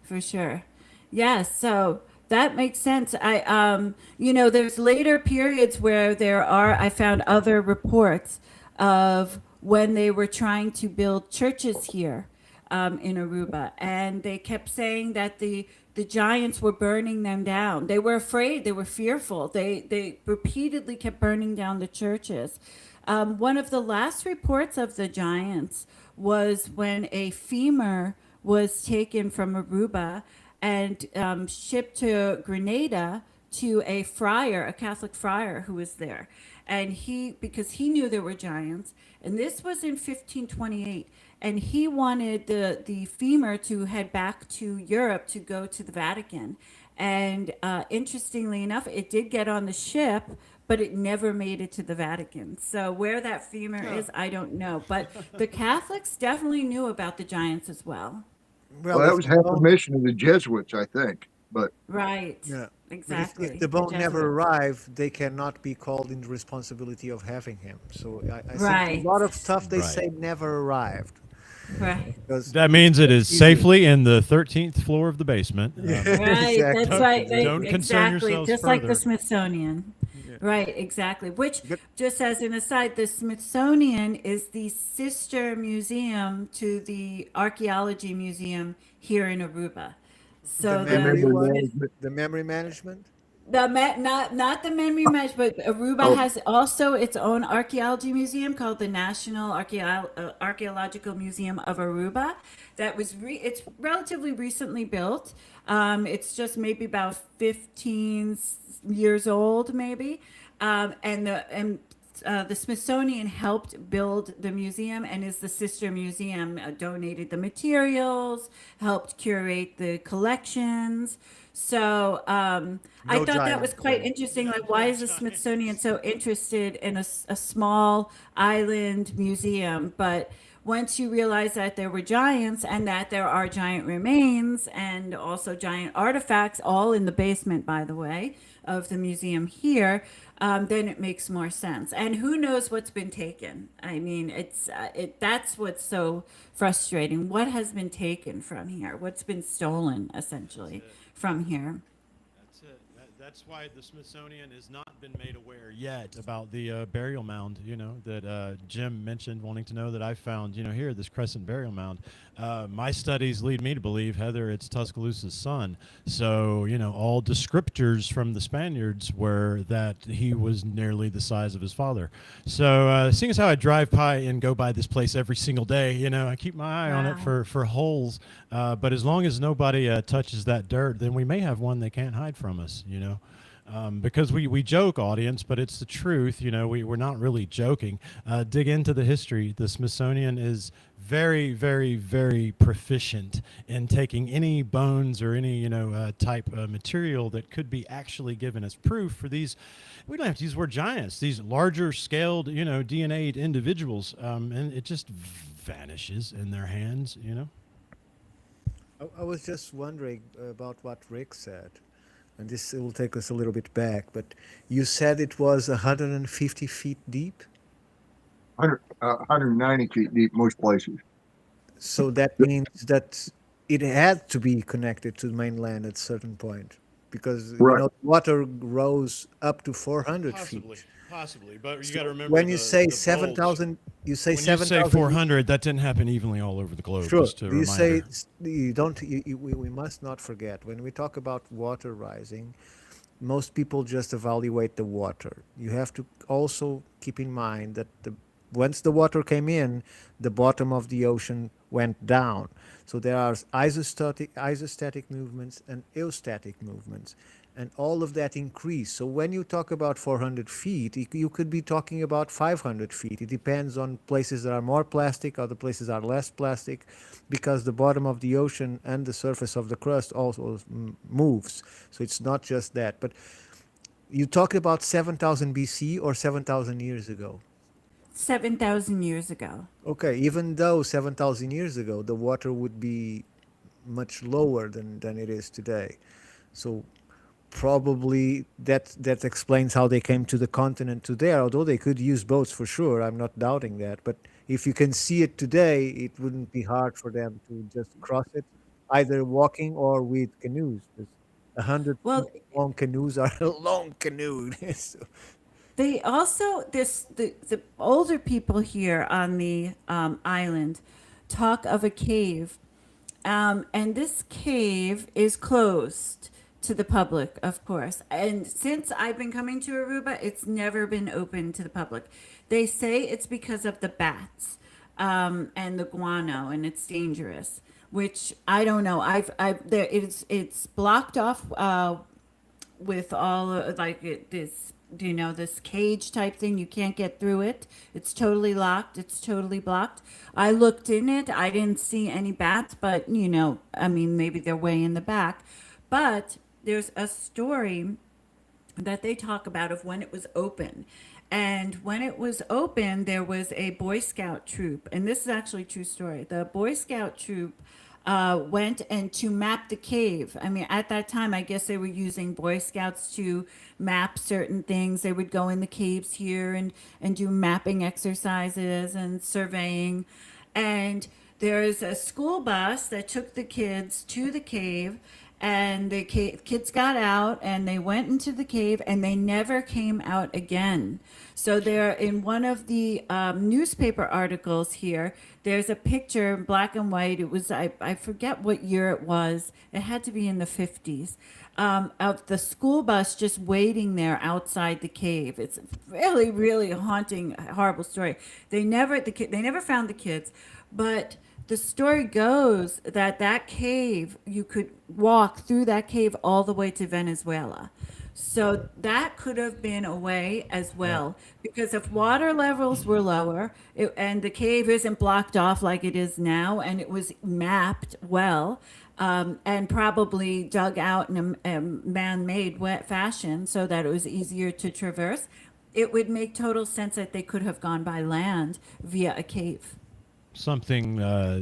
for sure. Yes, so that makes sense. There's later periods where I found other reports of when they were trying to build churches here in Aruba, and they kept saying that the giants were burning them down. They were afraid. They were fearful. They repeatedly kept burning down the churches. One of the last reports of the giants was when a femur was taken from Aruba and shipped to Grenada to a friar, a Catholic friar who was there. And because he knew there were giants, and this was in 1528, and he wanted the femur to head back to Europe to go to the Vatican. And interestingly enough, it did get on the ship, but it never made it to the Vatican. So where that femur is, I don't know. But the Catholics definitely knew about the giants as well. well, that if was the half the bone, mission of the Jesuits, I think. But Right. yeah, but Exactly. if the bone never Jesuits. arrived, they cannot be called in the responsibility of having him. So I think Right. a lot of stuff they Right. say never arrived Right. because That means it is easy. safely in the 13th floor of the basement. Right. Exactly. That's right. Don't concern Exactly. yourselves Just like further. the Smithsonian. Right, exactly. Which, But just as an aside, the Smithsonian is the sister museum to the Archaeology Museum here in Aruba. the So memory memory one, management. the memory management. not the memory match, but Aruba Oh, has also its own archaeology museum called the National Archaeological Museum of Aruba. It's relatively recently built. It's just maybe about 15 years old, maybe. And the Smithsonian helped build the museum, and is the sister museum, donated the materials, helped curate the collections. So I No thought that was giants quite then. interesting. Like, why is the Smithsonian so interested in a small island museum? But once you realize that there were giants and that there are giant remains and also giant artifacts, all in the basement, by the way, of the museum here, then it makes more sense. And who knows what's been taken? I mean, that's what's so frustrating. What has been taken from here? What's been stolen, essentially, from here? That's it. That's why the Smithsonian has not been made aware yet about the burial mound, that Jim mentioned, wanting to know that I found, here, this crescent burial mound. My studies lead me to believe, Heather, it's Tuscaloosa's son. So, all descriptors from the Spaniards were that he was nearly the size of his father. So, seeing as how I drive by and go by this place every single day, I keep my eye on it Wow. for holes. But as long as nobody touches that dirt, then we may have one they can't hide from us, because we joke, audience, but it's the truth. We're not really joking. Dig into the history. The Smithsonian is very, very, very proficient in taking any bones or any type of material that could be actually given as proof for these. We don't have to use the word giants. These larger scaled, DNA'd individuals, and it just vanishes in their hands. I was just wondering about what Rick said, and this will take us a little bit back, but you said it was 150 feet deep. 190 feet deep most places. So that means that it had to be connected to the mainland at a certain point, because Right. water rose up to 400 feet. Possibly, but you So got to remember when you say the bulge. 7,000, you say When you say 7,000. 400, that didn't happen evenly all over the globe. Sure. Just a You say reminder. you don't. We must not forget when we talk about water rising. Most people just evaluate the water. You have to also keep in mind that once the water came in, the bottom of the ocean went down. So there are isostatic movements and eostatic movements, and all of that increase. So when you talk about 400 feet, you could be talking about 500 feet. It depends on places that are more plastic, other places are less plastic, because the bottom of the ocean and the surface of the crust also moves. So it's not just that. But you talk about 7,000 BC or 7,000 years ago. 7,000 years ago. Okay, even though 7,000 years ago the water would be much lower than it is today. So probably that explains how they came to the continent to there, although they could use boats for sure. I'm not doubting that. But if you can see it today, it wouldn't be hard for them to just cross it, either walking or with canoes. 'Cause 100 feet Well, long canoes are a long canoe. So, they also, the older people here on the island talk of a cave, and this cave is closed to the public, of course. And since I've been coming to Aruba, it's never been open to the public. They say it's because of the bats, and the guano, and it's dangerous. Which I don't know. It's blocked off with all this, this cage type thing. You can't get through it. It's totally locked. It's totally blocked. I looked in it. I didn't see any bats, but I mean, maybe they're way in the back. But there's a story that they talk about of when it was open. And when it was open, there was a Boy Scout troop. And this is actually a true story. The Boy Scout troop went and to map the cave. I mean, at that time, I guess they were using Boy Scouts to map certain things. They would go in the caves here and do mapping exercises and surveying. And there's a school bus that took the kids to the cave, and the kids got out and they went into the cave and they never came out again. So there, in one of the newspaper articles here, there's a picture, black and white. It was, I forget what year it was. It had to be in the 50s, of the school bus just waiting there outside the cave. It's really, really a haunting, horrible story. They never found the kids, but the story goes that cave, you could walk through that cave all the way to Venezuela. So that could have been a way as well, because if water levels were lower and the cave isn't blocked off like it is now, and it was mapped well, and probably dug out in a man-made wet fashion so that it was easier to traverse, it would make total sense that they could have gone by land via a cave. Something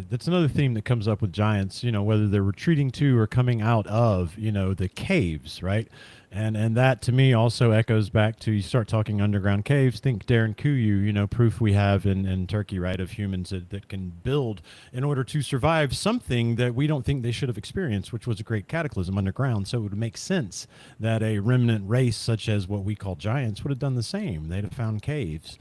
that's another theme that comes up with giants, whether they're retreating to or coming out of, the caves, right? And that to me also echoes back to, you start talking underground caves, think Darren Kuyu, proof we have in Turkey, right, of humans that can build in order to survive something that we don't think they should have experienced, which was a great cataclysm underground. So it would make sense that a remnant race such as what we call giants would have done the same. They'd have found caves.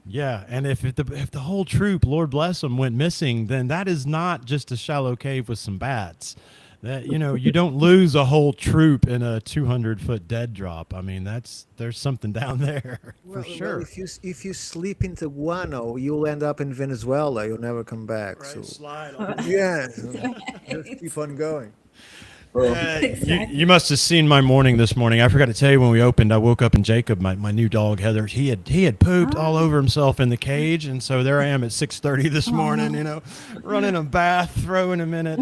Yeah, and if the whole troop, Lord bless them, went missing, then that is not just a shallow cave with some bats. That you don't lose a whole troop in a 200-foot dead drop. I mean, there's something down there for sure. Well, if you sleep into guano, you'll end up in Venezuela. You'll never come back. Right, So slide on. yeah, just keep on going. You must have seen my morning this morning. I forgot to tell you when we opened. I woke up and Jacob, my new dog Heather, he had pooped all over himself in the cage, and so there I am at 6:30 this morning. Running a bath, throwing him in it.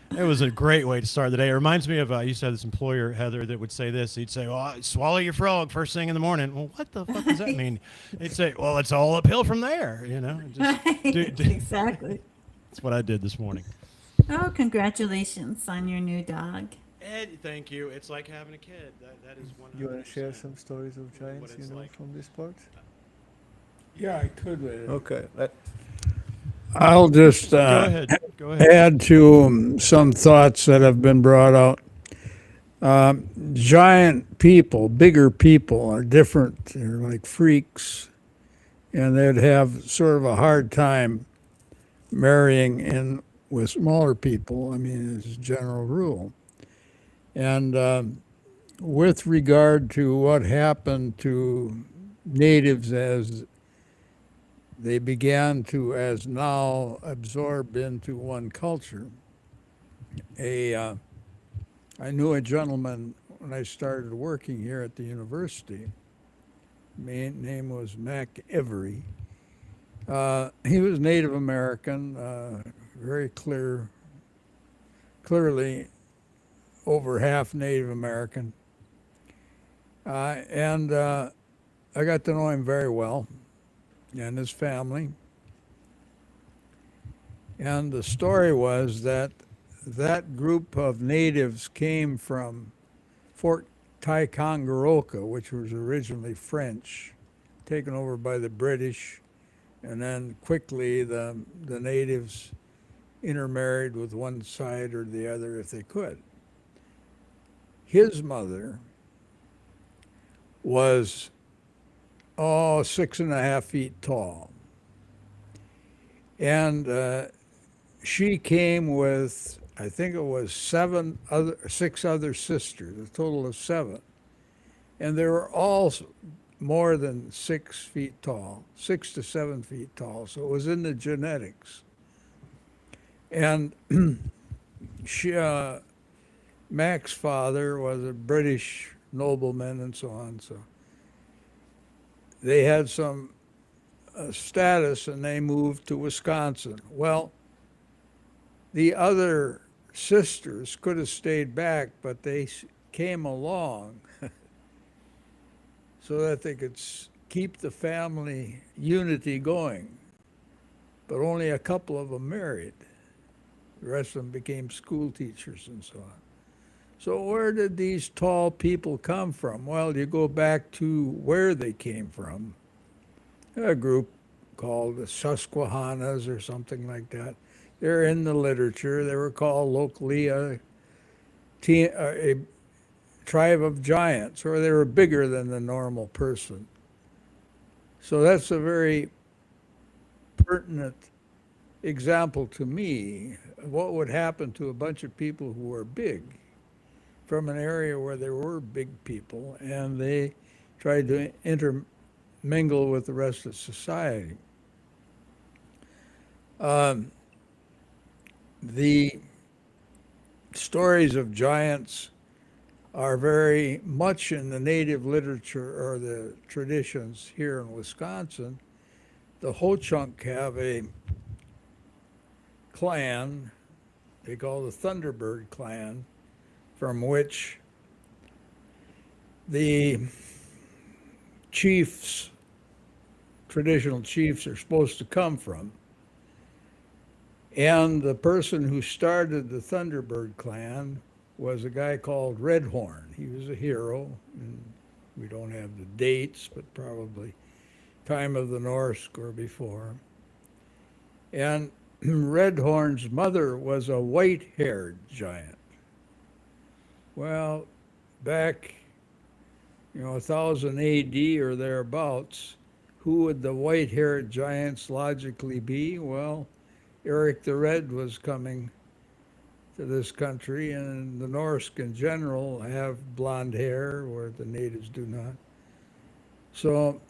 It was a great way to start the day. It reminds me of I used to have this employer, Heather, that would say this. He'd say, "Well, swallow your frog first thing in the morning." Well, what the fuck does that mean? He'd say, "Well, it's all uphill from there." Exactly. That's what I did this morning. Oh, congratulations on your new dog. Ed, thank you. It's like having a kid. That is 100%. You want to share some stories of giants, it's like. from this part? Yeah, I could. Okay. I'll just Go ahead. Go ahead. add to some thoughts that have been brought out. Giant people, bigger people, are different. They're like freaks, and they'd have sort of a hard time marrying in with smaller people. I mean, as a general rule. And with regard to what happened to natives as they began to, as now, absorb into one culture. I knew a gentleman when I started working here at the university. His name was Mac Every. He was Native American, very clearly over half Native American. And I got to know him very well and his family. And the story was that group of natives came from Fort Ticonderoga, which was originally French, taken over by the British, and then quickly the natives intermarried with one side or the other if they could. His mother was 6.5 feet tall. And she came with, I think it was 6 other sisters, a total of 7. And they were all more than 6 feet tall, 6 to 7 feet tall. So it was in the genetics. And she, Mac's father was a British nobleman and so on. So they had some status and they moved to Wisconsin. Well, the other sisters could have stayed back, but they came along so that they could keep the family unity going. But only a couple of them married. The rest of them became school teachers and so on. So where did these tall people come from? Well, you go back to where they came from. A group called the Susquehannas or something like that. They're in the literature. They were called locally a tribe of giants, or they were bigger than the normal person. So that's a very pertinent example to me of what would happen to a bunch of people who were big from an area where there were big people, and they tried to intermingle with the rest of society. The stories of giants are very much in the native literature or the traditions here in Wisconsin. The Ho-Chunk have a clan they call the Thunderbird clan, from which the chiefs, traditional chiefs, are supposed to come from. And the person who started the Thunderbird clan was a guy called Redhorn. He was a hero, and we don't have the dates, but probably time of the Norse or before. And Redhorn's mother was a white-haired giant. Well, back, 1000 AD or thereabouts, who would the white-haired giants logically be? Well, Eric the Red was coming to this country, and the Norse in general have blonde hair, where the natives do not. So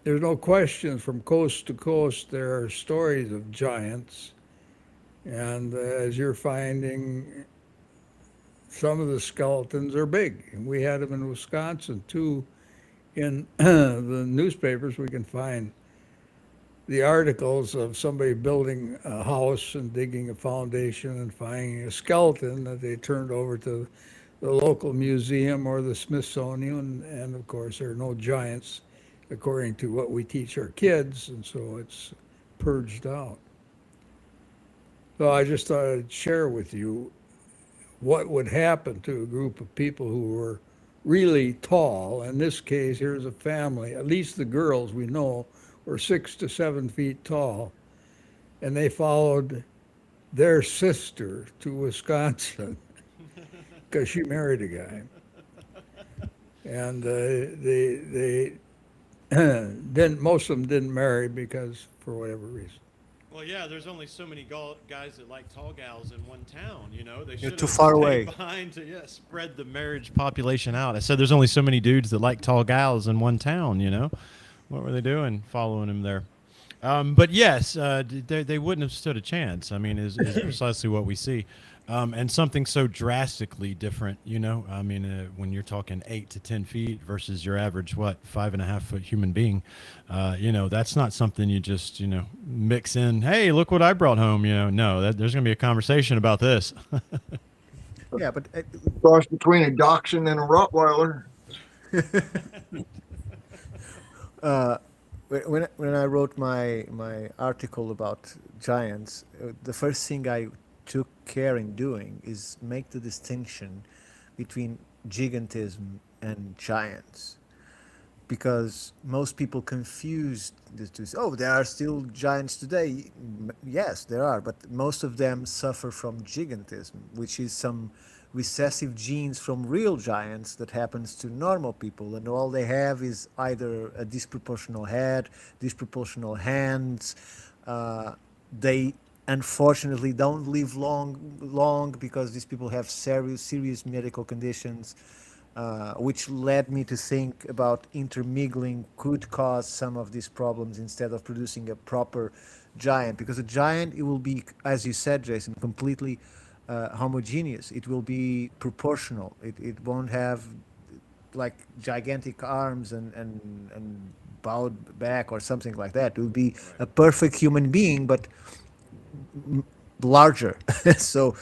there's no question, from coast to coast there are stories of giants, and as you're finding, some of the skeletons are big. And we had them in Wisconsin too. In the newspapers we can find the articles of somebody building a house and digging a foundation and finding a skeleton that they turned over to the local museum or the Smithsonian. And of course, there are no giants according to what we teach our kids, and so it's purged out. So I just thought I'd share with you what would happen to a group of people who were really tall. In this case, here's a family, at least the girls we know were 6 to 7 feet tall, and they followed their sister to Wisconsin because she married a guy. And they didn't, most of them didn't marry because, for whatever reason. Well, yeah, there's only so many guys that like tall gals in one town, They You're should too have far stayed away. behind to spread the marriage population out. I said there's only so many dudes that like tall gals in one town, What were they doing following him there? But yes, they wouldn't have stood a chance. I mean, is precisely what we see. And something so drastically different, I mean, when you're talking 8 to 10 feet versus your average, 5.5 foot human being, that's not something you just, mix in. Hey, look what I brought home. No, there's going to be a conversation about this. Yeah, but Cross between a dachshund and a Rottweiler. when I wrote my article about giants, the first thing I took care in doing is make the distinction between gigantism and giants, because most people confuse the two. Oh, there are still giants today. Yes, there are, but most of them suffer from gigantism, which is some recessive genes from real giants that happens to normal people, and all they have is either a disproportional head, disproportional hands. They unfortunately don't live long because these people have serious medical conditions, which led me to think about intermingling could cause some of these problems instead of producing a proper giant, because a giant, it will be, as you said, Jason, completely homogeneous. It will be proportional. It won't have like gigantic arms and bowed back or something like that. It will be a perfect human being, but larger. So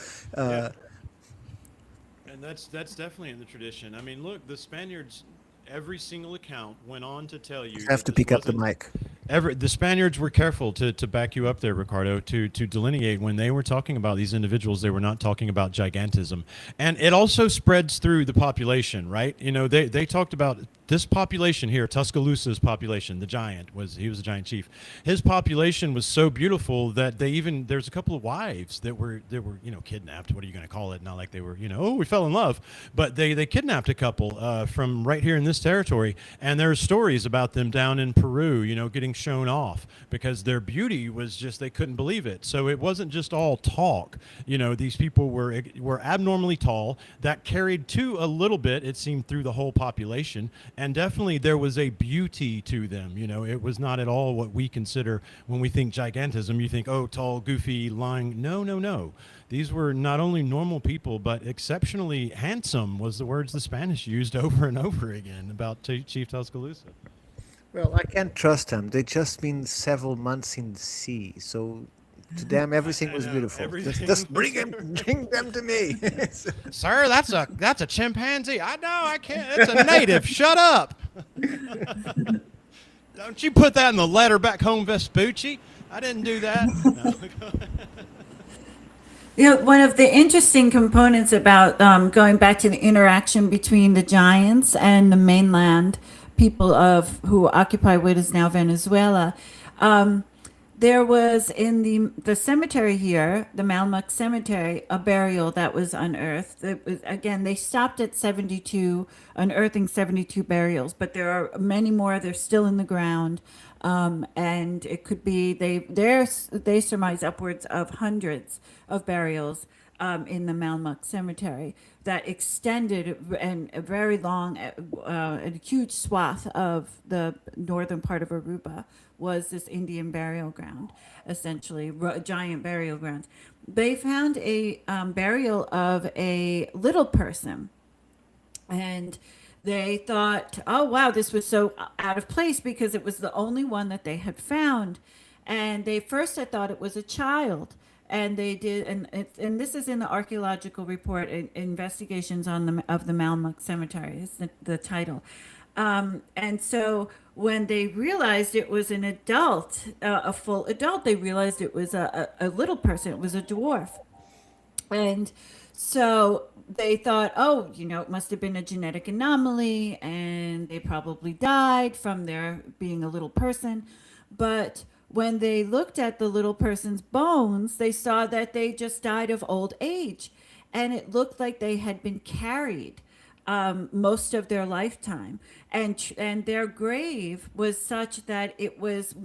And that's definitely in the tradition. I mean, look, the Spaniards, every single account went on to tell you. have to pick up the mic. The Spaniards were careful to back you up there, Ricardo, to delineate when they were talking about these individuals, they were not talking about gigantism. And it also spreads through the population, right? They talked about this population here, Tuscaloosa's population, he was a giant chief. His population was so beautiful that there's a couple of wives that were kidnapped. What are you going to call it? Not like they were, we fell in love, but they kidnapped a couple from right here in this territory. And there's stories about them down in Peru, getting shown off because their beauty was just, they couldn't believe it. So it wasn't just all talk. These people were abnormally tall. That carried a little bit, it seemed, through the whole population. and definitely there was a beauty to them. You know, it was not at all what we consider when we think gigantism. You think, oh, tall, goofy, lying. No, no, no. These were not only normal people, but exceptionally handsome was the words the Spanish used over and over again about Chief Tuscaloosa. Well, I can't trust them. They just been several months in the sea, so to them everything was know, beautiful. everything Just was bring them to me. Sir, that's a chimpanzee. I know, I can't. It's a native. Shut up. Don't you put that in the letter back home, Vespucci. I didn't do that. No. You know, one of the interesting components about going back to the interaction between the giants and the mainland people of who occupy what is now Venezuela, there was in the cemetery here, the Malmuck Cemetery, a burial that was unearthed. It was, again, they stopped at 72, unearthing 72 burials, but there are many more. They're still in the ground. And it could be they surmise upwards of hundreds of burials in the Malmuck Cemetery that extended and a very long and a huge swath of the northern part of Aruba was this Indian burial ground, essentially giant burial grounds. They found a burial of a little person, and they thought, oh, wow, this was so out of place because it was the only one that they had found. And they first had thought it was a child. And they did, and this is in the archaeological report, Investigations on the Malmuck Cemetery is the title. And so when they realized it was an adult, a full adult, they realized it was a little person, it was a dwarf. And so they thought, oh, you know, it must have been a genetic anomaly and they probably died from their being a little person. But when they looked at the little person's bones, they saw that they just died of old age. And it looked like they had been carried most of their lifetime. And their grave was such that it was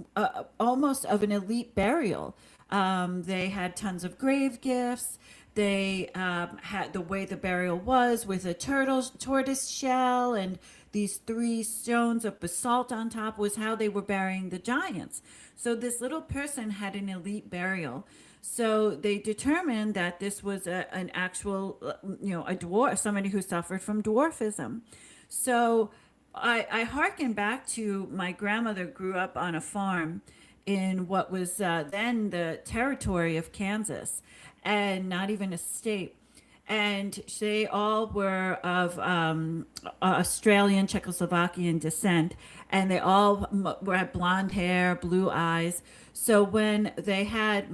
almost of an elite burial. They had tons of grave gifts. They had the way the burial was with a tortoise shell and these 3 stones of basalt on top was how they were burying the giants. So this little person had an elite burial. So they determined that this was an actual, a dwarf, somebody who suffered from dwarfism. So I hearken back to my grandmother grew up on a farm in what was then the territory of Kansas, and not even a state. And they all were of Australian, Czechoslovakian descent, and they all had blonde hair, blue eyes. So when they had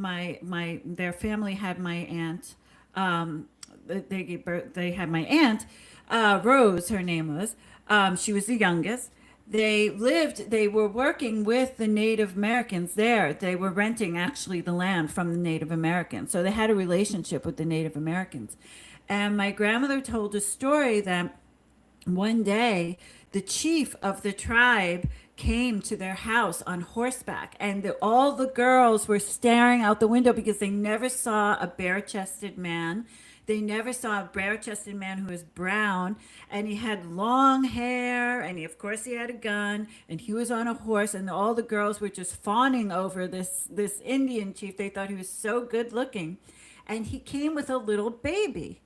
their family had my aunt, they gave birth, they had my aunt, Rose, her name was. She was the youngest. They were working with the Native Americans there. They were renting actually the land from the Native Americans. So they had a relationship with the Native Americans. And my grandmother told a story that one day the chief of the tribe came to their house on horseback, and all the girls were staring out the window because they never saw a bare-chested man. They never saw a bare-chested man who was brown, and he had long hair, and of course he had a gun, and he was on a horse, and all the girls were just fawning over this Indian chief. They thought he was so good looking, and he came with a little baby.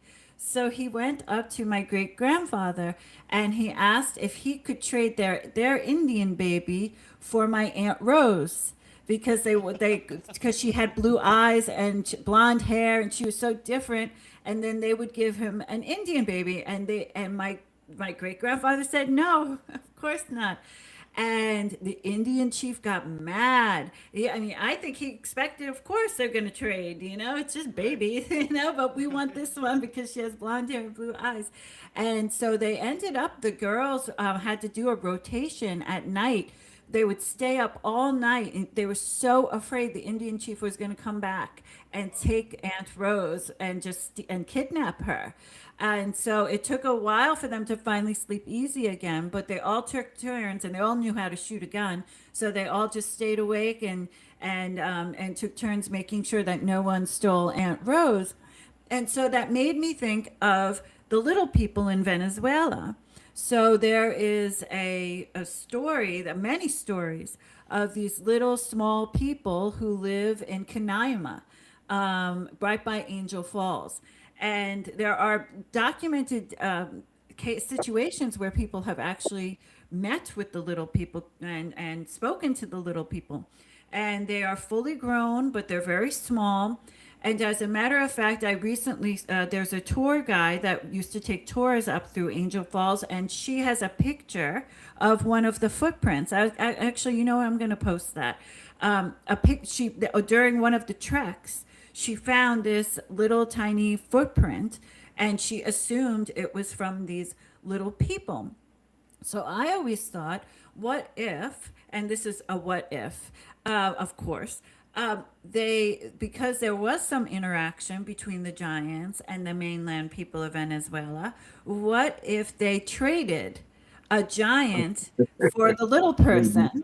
So he went up to my great grandfather and he asked if he could trade their Indian baby for my Aunt Rose, because because she had blue eyes and blonde hair and she was so different. And then they would give him an Indian baby, and my great grandfather said no, of course not. And the Indian chief got mad. I think he expected, of course, they're going to trade. It's just baby, but we want this one because she has blonde hair and blue eyes. And so they ended up, the girls had to do a rotation at night. They would stay up all night, and they were so afraid the Indian chief was going to come back and take Aunt Rose and kidnap her. And so it took a while for them to finally sleep easy again, but they all took turns, and they all knew how to shoot a gun. So they all just stayed awake and took turns making sure that no one stole Aunt Rose. And so that made me think of the little people in Venezuela, So there is a story, many stories of these little small people who live in Canaima, right by Angel Falls. And there are documented situations where people have actually met with the little people and spoken to the little people. And they are fully grown, but they're very small. And as a matter of fact, I recently, there's a tour guide that used to take tours up through Angel Falls, and she has a picture of one of the footprints. Actually, you know what? I'm going to post that. During one of the treks, she found this little tiny footprint, and she assumed it was from these little people. So I always thought, what if, and this is a what if, of course, because there was some interaction between the giants and the mainland people of Venezuela, what if they traded a giant for the little person?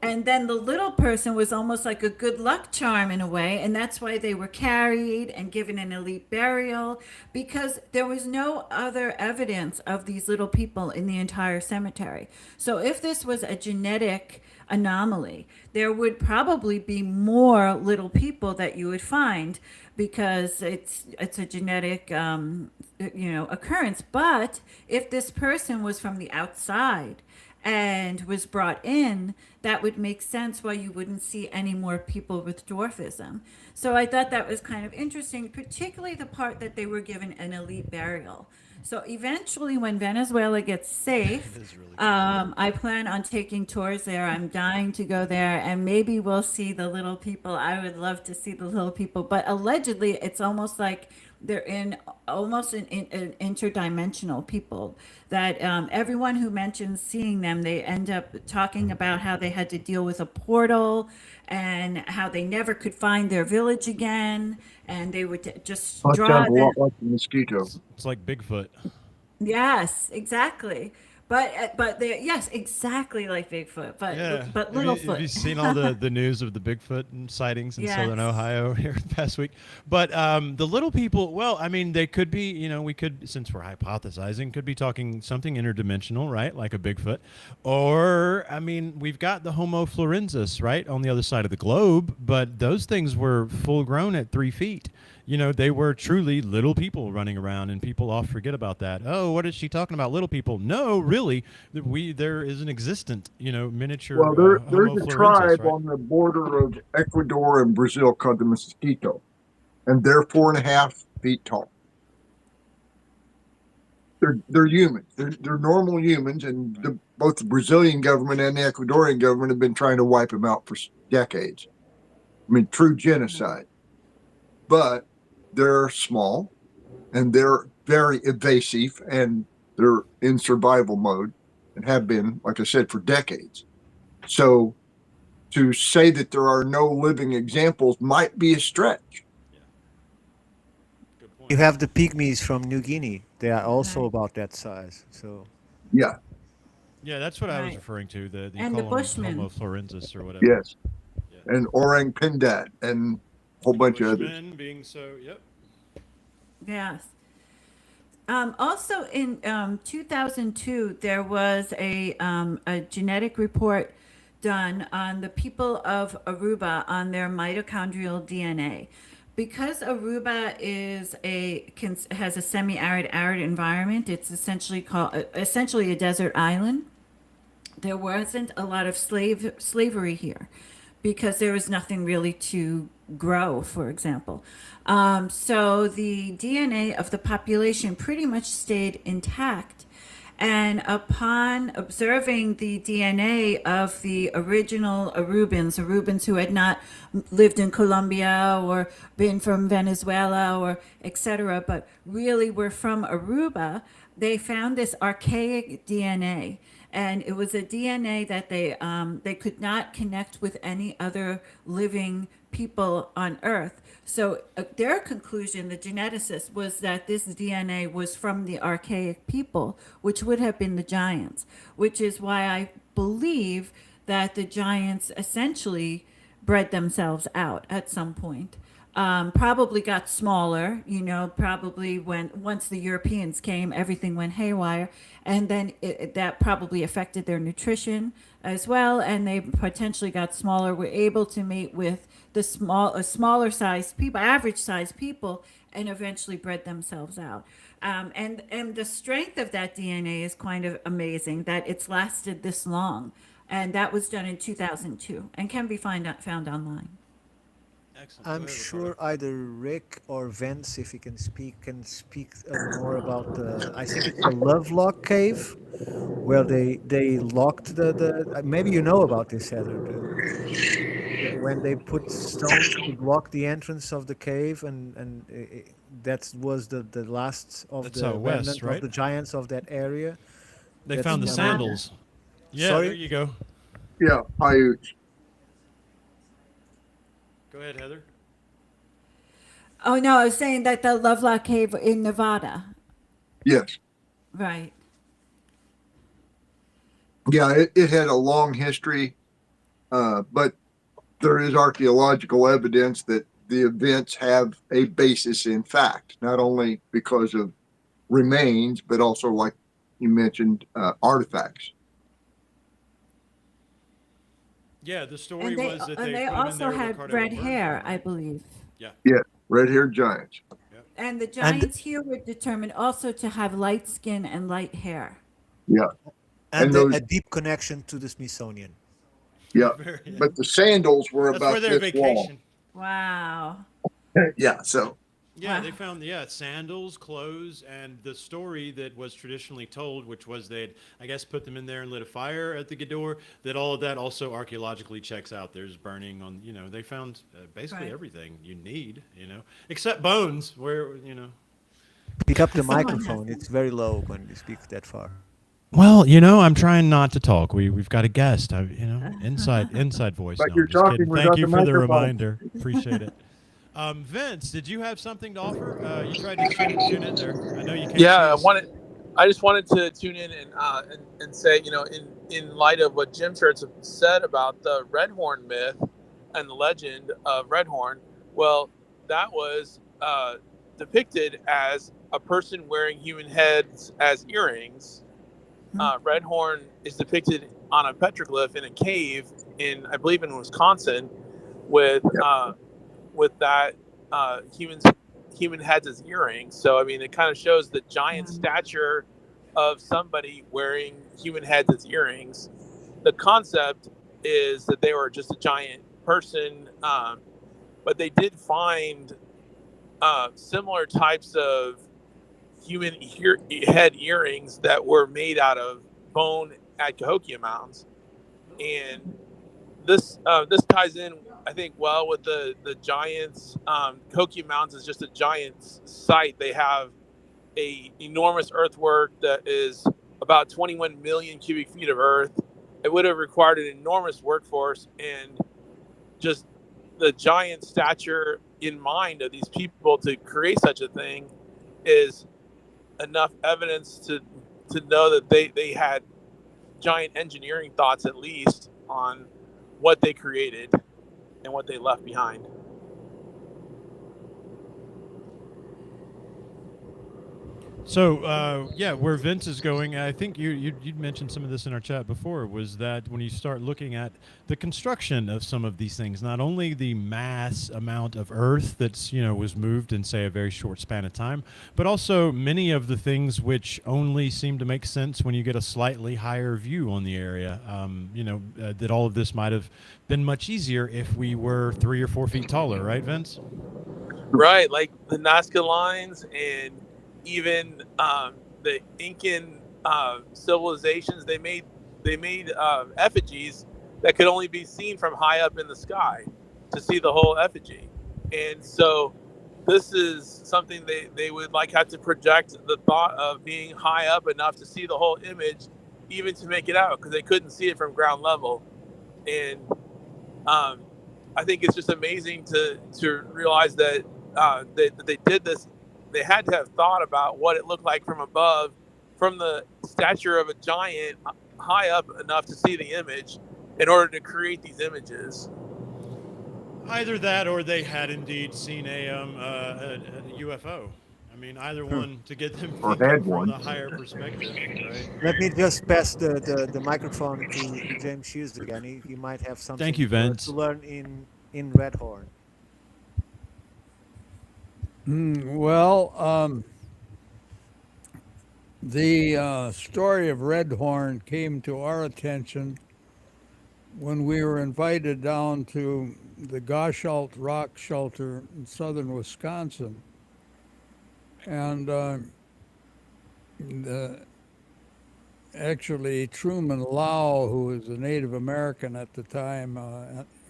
And then the little person was almost like a good luck charm in a way. And that's why they were carried and given an elite burial, because there was no other evidence of these little people in the entire cemetery. So if this was a genetic anomaly, there would probably be more little people that you would find, because it's a genetic occurrence. But if this person was from the outside and was brought in, that would make sense why you wouldn't see any more people with dwarfism. So I thought that was kind of interesting, particularly the part that they were given an elite burial. So eventually, when Venezuela gets safe, I plan on taking tours there. I'm dying to go there, and maybe we'll see the little people. I would love to see the little people, but allegedly, it's almost like they're in almost an interdimensional people, that everyone who mentions seeing them, they end up talking about how they had to deal with a portal and how they never could find their village again, and they would just That draw sounds a them. lot like the mosquito. It's like Bigfoot. Yes, exactly. But they, yes, exactly like Bigfoot, Yeah. but Have you Littlefoot. seen all the news of the Bigfoot sightings in southern Yes. Ohio here the past week? But the little people, well, I mean, they could be, we could, since we're hypothesizing, could be talking something interdimensional, right? Like a Bigfoot. Or, I mean, we've got the Homo florensis, right? On the other side of the globe, but those things were full grown at 3 feet. They were truly little people running around, and people often forget about that. Oh, what is she talking about? Little people? No, really, there is an existent, miniature. Well, there's Homo a florensis, tribe right? on the border of Ecuador and Brazil called the Mosquito, and they're 4.5 feet tall. They're humans. They're normal humans, and both the Brazilian government and the Ecuadorian government have been trying to wipe them out for decades. I mean, true genocide. But they're small, and they're very evasive, and they're in survival mode, and have been, like I said, for decades. So to say that there are no living examples might be a stretch. Good point. You have the pygmies from New Guinea. They are also Right. about that size. So Yeah, Yeah, that's what I was Right. referring to. You And call the them Bushmen. Homo florensis or whatever. yes. Yeah. And orang pendad and a whole bunch of others. Bushmen being so, yep. Yes. Also, in 2002, there was a genetic report done on the people of Aruba on their mitochondrial DNA. Because Aruba has a semi-arid, arid environment, it's essentially a desert island. There wasn't a lot of slavery here, because there was nothing really to grow, for example. So the DNA of the population pretty much stayed intact. And upon observing the DNA of the original Arubans who had not lived in Colombia or been from Venezuela or etc., but really were from Aruba, they found this archaic DNA. And it was a DNA that they could not connect with any other living people on Earth. So their conclusion, the geneticists, was that this DNA was from the archaic people, which would have been the giants, which is why I believe that the giants essentially bred themselves out at some point. probably got smaller, probably once the Europeans came, everything went haywire. And then that probably affected their nutrition as well. And they potentially got smaller, were able to mate with smaller sized people, average sized people, and eventually bred themselves out. And the strength of that DNA is kind of amazing that it's lasted this long. And that was done in 2002 and can be found online. Excellent. Go I'm ahead, sure Ricardo. either Rick or Vince, if he can speak more about the. I think it's the Lovelock Cave, where they locked the. Maybe you know about this, Heather. When they put stones to block the entrance of the cave, and that was the last of That's the out west, remnant of right? the giants of that area. They That's found the In I mean, Nevada. sandals. Yeah, there sorry. you go. Yeah, Paiutes. Go ahead, Heather. Oh, no, I was saying that the Lovelock Cave in Nevada. Yes. Right. Yeah, it had a long history, but there is archaeological evidence that the events have a basis in fact, not only because of remains, but also, like you mentioned, artifacts. Yeah, the story And they was that and they they put them in also there, had Ricardo, red and burned hair, them, I right? believe. Yeah. Yeah, red-haired giants. Yep. And the And giants here were determined also to have light skin and light hair. Yeah, and and those, a deep connection to the Smithsonian. yeah, Yeah. but the sandals were That's where about their this long. vacation. Wow. Yeah, so Yeah, Wow. they found sandals, clothes, and the story that was traditionally told, which was they'd I guess put them in there and lit a fire at the Gador. That all of that also archaeologically checks out. There's burning on. They found basically Right. everything you need. Except bones, where Pick up the Someone has microphone. them. It's very low when you speak that far. Well, I'm trying not to talk. We've got a guest. Inside voice. but No, you're I'm just talking kidding. Thank without you the for the microphone. reminder. Appreciate it. Vince, did you have something to offer? You tried to tune in there. I know you can't Yeah, see us. I just wanted to tune in and say, in light of what Jim Church said about the Redhorn myth and the legend of Redhorn, well, that was depicted as a person wearing human heads as earrings. Redhorn is depicted on a petroglyph in a cave I believe, in Wisconsin, with that human heads as earrings. So I mean, it kind of shows the giant stature of somebody wearing human heads as earrings. The concept is that they were just a giant person, but they did find similar types of human head earrings that were made out of bone at Cahokia Mounds, and this ties in, I think, well with the giants. Cahokia Mounds is just a giant site. They have a enormous earthwork that is about 21 million cubic feet of earth. It would have required an enormous workforce, and just the giant stature in mind of these people to create such a thing is enough evidence to know that they had giant engineering thoughts, at least, on what they created and what they left behind. So where Vince is going, I think you'd mentioned some of this in our chat before, was that when you start looking at the construction of some of these things, not only the mass amount of earth that's was moved in, say, a very short span of time, but also many of the things which only seem to make sense when you get a slightly higher view on the area. That all of this might have been much easier if we were 3 or 4 feet taller, right, Vince? Right, like the Nazca lines, and even the Incan civilizations. They made effigies that could only be seen from high up in the sky to see the whole effigy. And so this is something they would have to project the thought of being high up enough to see the whole image, even to make it out, because they couldn't see it from ground level. And I think it's just amazing to realize that they did this. They had to have thought about what it looked like from above, from the stature of a giant, high up enough to see the image, in order to create these images. Either that, or they had indeed seen a UFO. I mean, either one to get them Or thinking had from one. the higher perspective, right? Let me just pass the microphone to James Hughes again. He might have Thank something you, to Vince. learn in Redhorn. Well, the story of Redhorn came to our attention when we were invited down to the Goshault Rock Shelter in southern Wisconsin. And the, actually, Truman Lau, who was a Native American at the time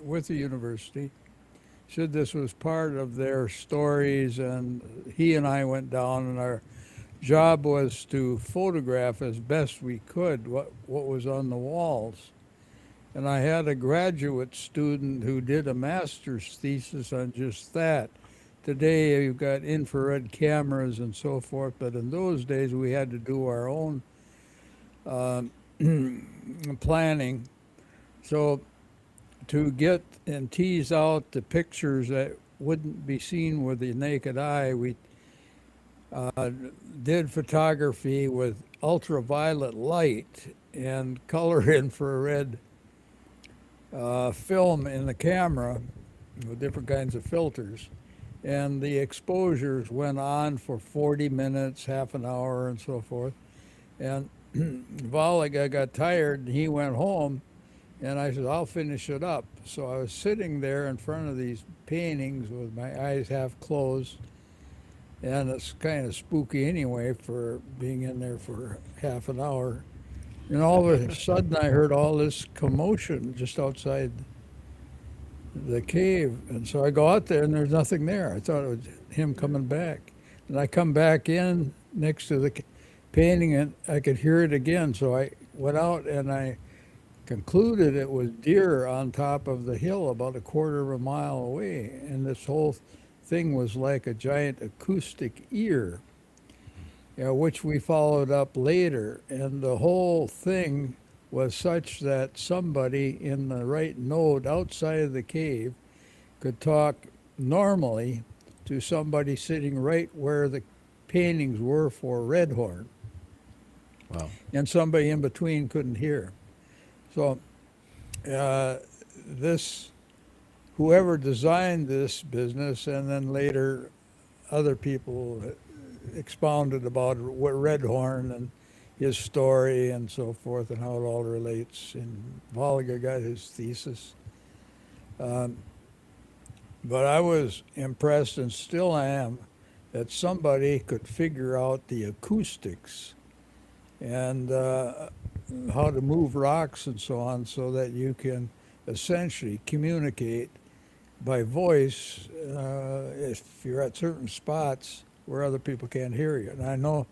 with the university, said this was part of their stories. And he and I went down, and our job was to photograph as best we could what was on the walls. And I had a graduate student who did a master's thesis on just that. Today you've got infrared cameras and so forth, but in those days we had to do our own planning. So to get and tease out the pictures that wouldn't be seen with the naked eye, we did photography with ultraviolet light and color infrared film in the camera with different kinds of filters. And the exposures went on for 40 minutes, half an hour, and so forth. And Valiga got tired and he went home. And I said, I'll finish it up. So I was sitting there in front of these paintings with my eyes half closed. And it's kind of spooky anyway for being in there for half an hour. And all of a sudden I heard all this commotion just outside the cave. And so I go out there and there's nothing there. I thought it was him coming back. And I come back in next to the painting and I could hear it again. So I went out and I concluded it was deer on top of the hill about a quarter of a mile away. And this whole thing was like a giant acoustic ear, which we followed up later. And the whole thing was such that somebody in the right node outside of the cave could talk normally to somebody sitting right where the paintings were for Redhorn. Wow. And somebody in between couldn't hear. So whoever designed this business, and then later other people expounded about what Redhorn and his story and so forth and how it all relates. And Valiga got his thesis. But I was impressed, and still am, that somebody could figure out the acoustics and how to move rocks and so on, so that you can essentially communicate by voice if you're at certain spots where other people can't hear you. And I know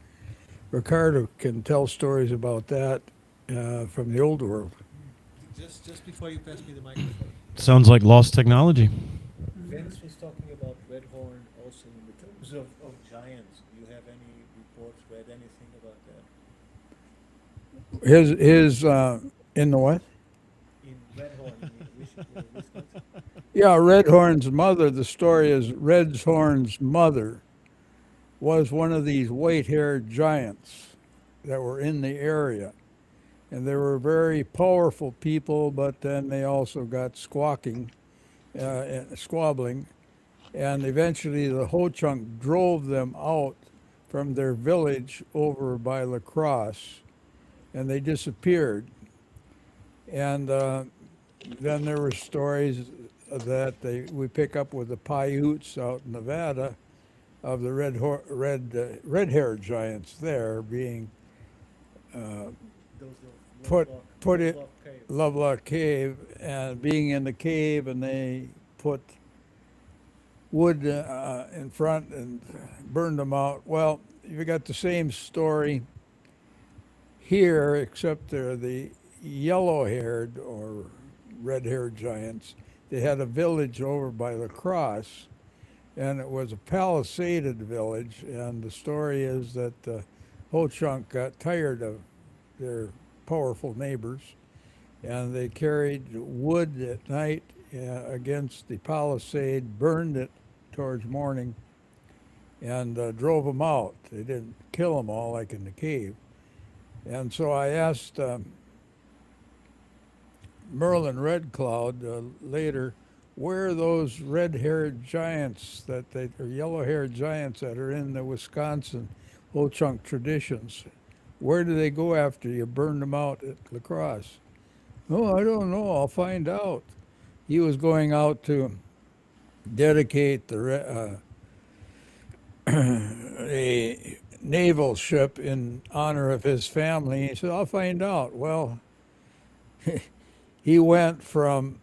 Ricardo can tell stories about that from the old world. Just before you pass me the microphone, Sounds like lost technology. Vince was talking about Redhorn also in the terms of giants. Do you have any reports, read anything about that? His in the what? In Redhorn, in Wisconsin? Yeah, Redhorn's mother, the story is Redhorn's mother was one of these white-haired giants that were in the area. And they were very powerful people, but then they also got squabbling. And eventually the Ho-Chunk drove them out from their village over by La Crosse, and they disappeared. And then there were stories that we pick up with the Paiutes out in Nevada of the red-haired giants there being put in Lovelock Cave and being in the cave, and they put wood in front and burned them out. Well, you got the same story here, except they're the yellow-haired or red-haired giants. They had a village over by La Crosse, and it was a palisaded village, and the story is that Ho-Chunk got tired of their powerful neighbors, and they carried wood at night against the palisade, burned it towards morning, and drove them out. They didn't kill them all like in the cave. And so I asked Merlin Red Cloud later, where are those red-haired giants or yellow-haired giants that are in the Wisconsin Ho Chunk traditions? Where do they go after you burned them out at La Crosse? Oh, I don't know. I'll find out. He was going out to dedicate a naval ship in honor of his family. He said, I'll find out. Well, he went from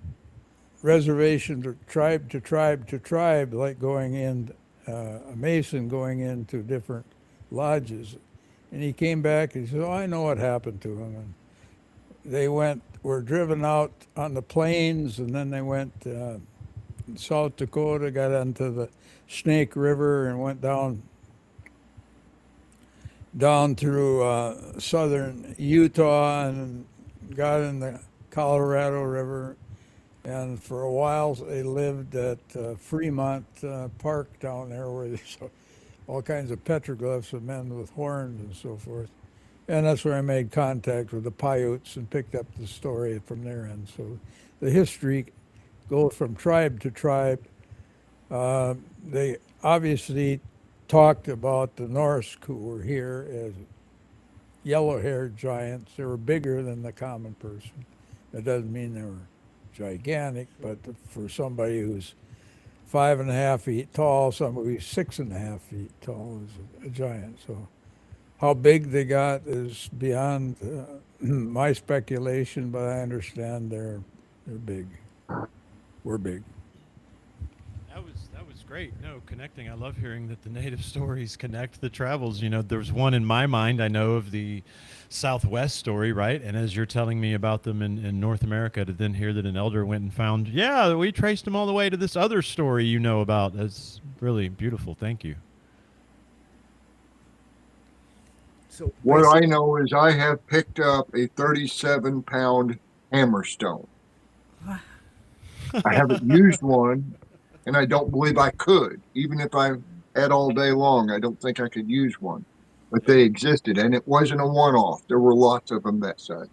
reservation to tribe to tribe to tribe, like going in, a Mason going into different lodges. And he came back and he said, oh, I know what happened to him. And they were driven out on the plains, and then they went South Dakota, got onto the Snake River and went down through southern Utah and got in the Colorado River. And for a while, they lived at Fremont Park down there, where there's all kinds of petroglyphs of men with horns and so forth. And that's where I made contact with the Paiutes and picked up the story from their end. So the history goes from tribe to tribe. They obviously talked about the Norse who were here as yellow-haired giants. They were bigger than the common person. That doesn't mean they were gigantic, but for somebody who's 5.5 feet tall, somebody who's 6.5 feet tall is a giant. So how big they got is beyond my speculation, but I understand they're big. We're big. That was great. No, connecting. I love hearing that the native stories connect the travels. You know, there's one in my mind. I know of the Southwest story, right? And as you're telling me about them in North America, to then hear that an elder went and found, yeah, we traced them all the way to this other story you know about. That's really beautiful. Thank you. So What I know is I have picked up a 37-pound hammerstone. I haven't used one, and I don't believe I could. Even if I had all day long, I don't think I could use one. But they existed, and it wasn't a one-off. There were lots of them that side.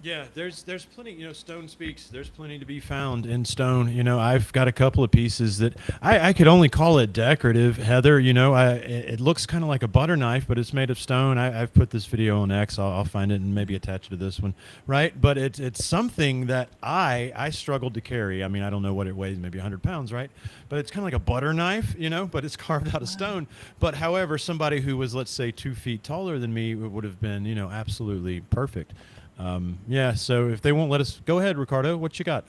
Yeah, there's plenty, you know, stone speaks. There's plenty to be found in stone. You know, I've got a couple of pieces that I could only call it decorative, Heather. You know, it looks kind of like a butter knife, but it's made of stone. I've put this video on X. I'll find it and maybe attach it to this one, right? But it's something that I struggled to carry. I mean, I don't know what it weighs, maybe 100 pounds, right? But it's kind of like a butter knife, you know, but it's carved out of stone. But however, somebody who was, let's say, 2 feet taller than me would have been, you know, absolutely perfect. Yeah, so if they won't let us, go ahead, Ricardo. What you got?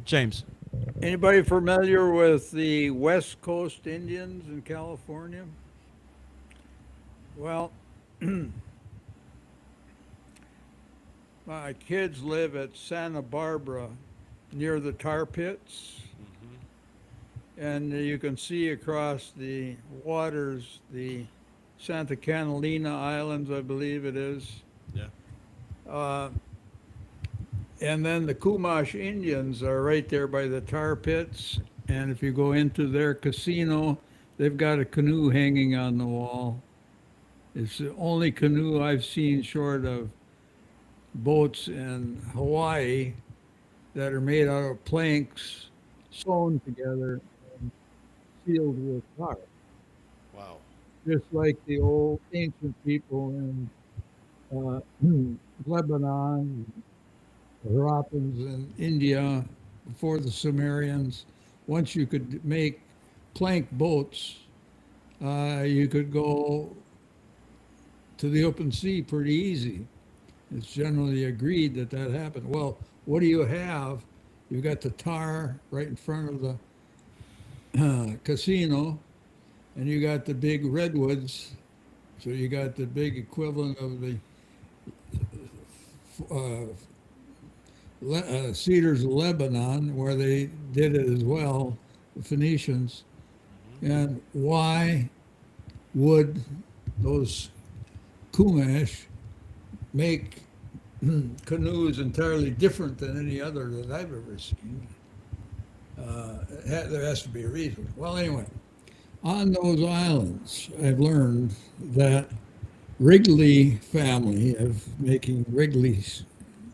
James. Anybody familiar with the West Coast Indians in California? Well, my kids live at Santa Barbara near the tar pits. And you can see across the waters the Santa Catalina Islands, I believe it is. Yeah. And then the Chumash Indians are right there by the tar pits. And if you go into their casino, they've got a canoe hanging on the wall. It's the only canoe I've seen short of boats in Hawaii that are made out of planks sewn together and sealed with tar. Wow. Just like the old ancient people in Lebanon, the Harappans in India, before the Sumerians. Once you could make plank boats, you could go to the open sea pretty easy. It's generally agreed that that happened. Well, what do you have? You've got the tar right in front of the casino, and you got the big redwoods. So you got the big equivalent of the cedars of Lebanon, where they did it as well, the Phoenicians. And why would those Chumash make canoe is entirely different than any other that I've ever seen. There has to be a reason. Well, anyway, on those islands, I've learned that Wrigley family of making Wrigley's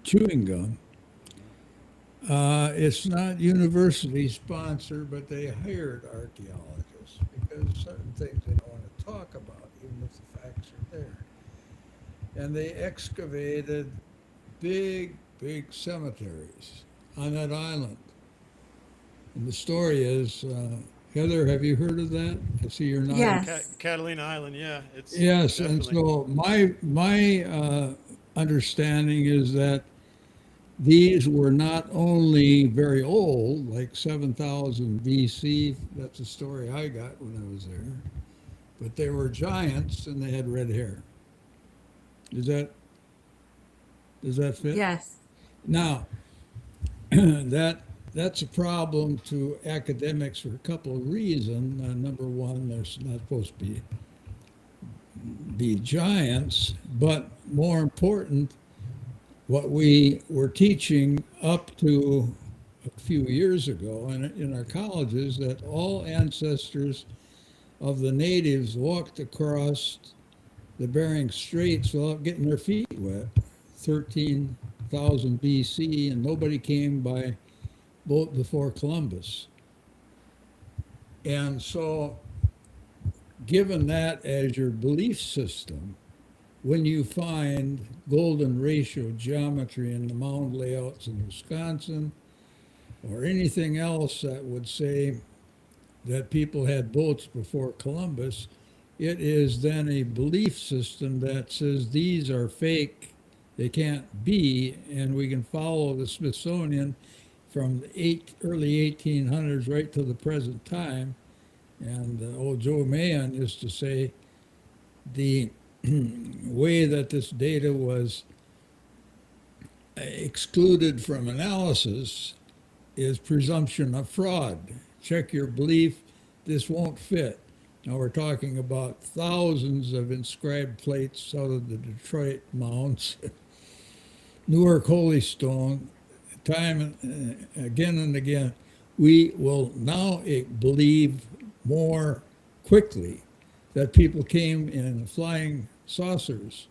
chewing gum. It's not university sponsored, but they hired archaeologists because certain things they don't want to talk about, even if the facts are there. And they excavated big, big cemeteries on that island. And the story is, Heather, have you heard of that? I see you're not. Yes. Catalina Island, yeah, it's Yes, and definitely. so my understanding is that these were not only very old, like 7,000 BC. That's the story I got when I was there. But they were giants and they had red hair. Does that fit? Yes. Now, that's a problem to academics for a couple of reasons. Number one, they're not supposed to be giants, but more important, what we were teaching up to a few years ago in our colleges, that all ancestors of the natives walked across the Bering Straits without getting their feet wet, 13,000 BC, and nobody came by boat before Columbus. And so, given that as your belief system, when you find golden ratio geometry in the mound layouts in Wisconsin, or anything else that would say that people had boats before Columbus, it is then a belief system that says these are fake, they can't be, and we can follow the Smithsonian from the early 1800s right to the present time. And old Joe Mahan used to say the way that this data was excluded from analysis is presumption of fraud. Check your belief, this won't fit. Now we're talking about thousands of inscribed plates out of the Detroit mounds, Newark Holy Stone, time again and again. We will now believe more quickly that people came in flying saucers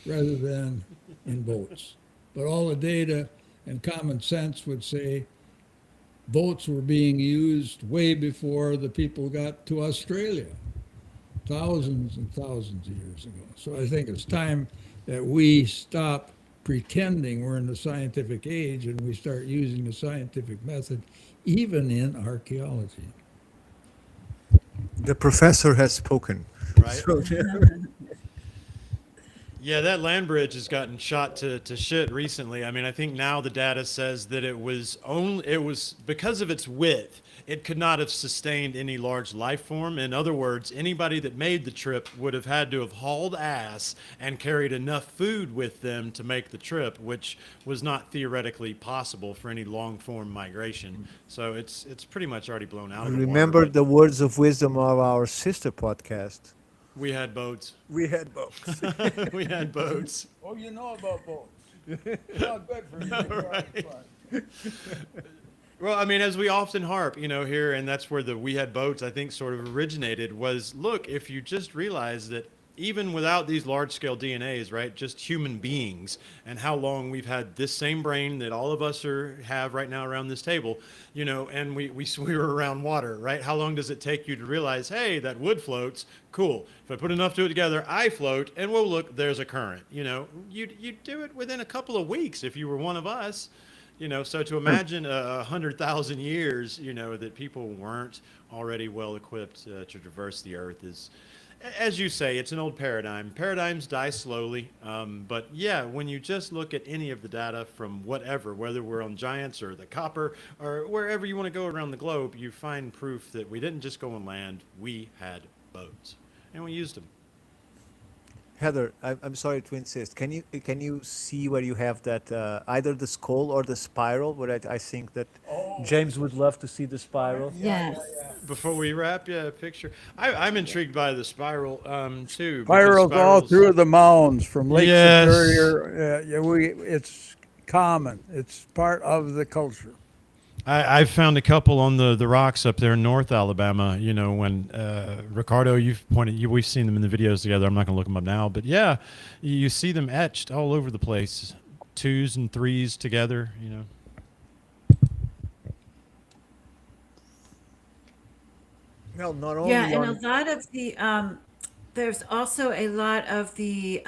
rather than in boats. But all the data and common sense would say boats were being used way before the people got to Australia, thousands and thousands of years ago. So I think it's time that we stop pretending we're in the scientific age and we start using the scientific method, even in archaeology. The professor has spoken. Right. So, Yeah, that land bridge has gotten shot to shit recently. I mean, I think now the data says that it was because of its width, it could not have sustained any large life form. In other words, anybody that made the trip would have had to have hauled ass and carried enough food with them to make the trip, which was not theoretically possible for any long form migration. So it's pretty much already blown out of the water. remember But the words of wisdom of our sister podcast. we had boats. We had both. We had boats. Oh, you know about boats. It's not good for you. Right. Well, I mean, as we often harp, here, and that's where the we had boats, I think, sort of originated, was look, if you just realize that even without these large scale DNAs, right, just human beings, and how long we've had this same brain that all of us have right now around this table, and we were around water, right? How long does it take you to realize, hey, that wood floats? Cool. If I put enough to it together, I float, and well, look, there's a current. You'd do it within a couple of weeks if you were one of us. So to imagine 100,000 years, that people weren't already well equipped to traverse the earth is, as you say, it's an old paradigm. Paradigms die slowly. But yeah, when you just look at any of the data from whatever, whether we're on giants or the copper or wherever you want to go around the globe, you find proof that we didn't just go on land, we had boats and we used them. Heather, I'm sorry to insist. Can you see where you have that either the skull or the spiral? Where I think that James would love to see the spiral. Yes. Before we wrap, yeah, a picture. I'm intrigued by the spiral too. Because Spirals all through the mounds from Lake Yes. Superior. It's common. It's part of the culture. I've found a couple on the rocks up there in North Alabama. You know, when Ricardo, we've seen them in the videos together. I'm not going to look them up now, but yeah, you see them etched all over the place, 2s and 3s together. You know. Well, not only Yeah, and a on lot of there's also a lot of the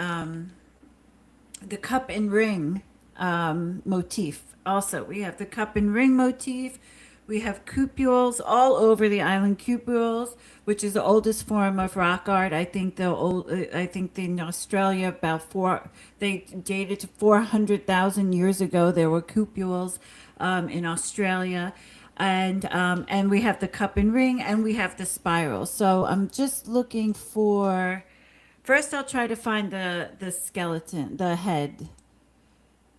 cup and ring motif. Also, we have the cup and ring motif. We have cupules all over the island. Cupules, which is the oldest form of rock art. I think in Australia they dated to 400,000 years ago. There were cupules in Australia. And we have the cup and ring, and we have the spiral. So I'm just looking for. First, I'll try to find the skeleton, the head,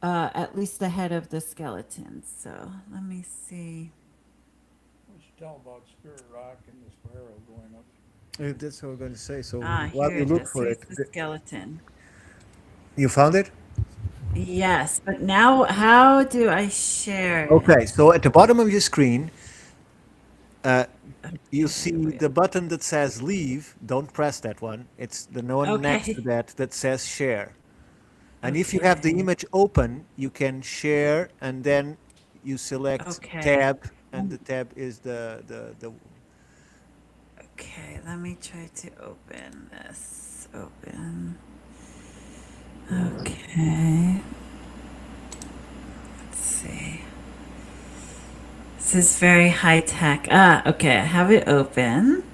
at least the head of the skeleton. So let me see. What you tell about Spirit Rock and the spiral going up? that's what I'm going to say. So Ah, while here you it look is. for Here's it, the skeleton. you found it? Yes, but now how do I share it? Okay, so at the bottom of your screen, you see the button that says leave. Don't press that one. It's the one next Okay. to that says share. And if you have the image open, you can share, and then you select Okay. tab, and the tab is the Okay, let me try to open this. Open. Okay. Let's see. This is very high tech. Okay, I have it open.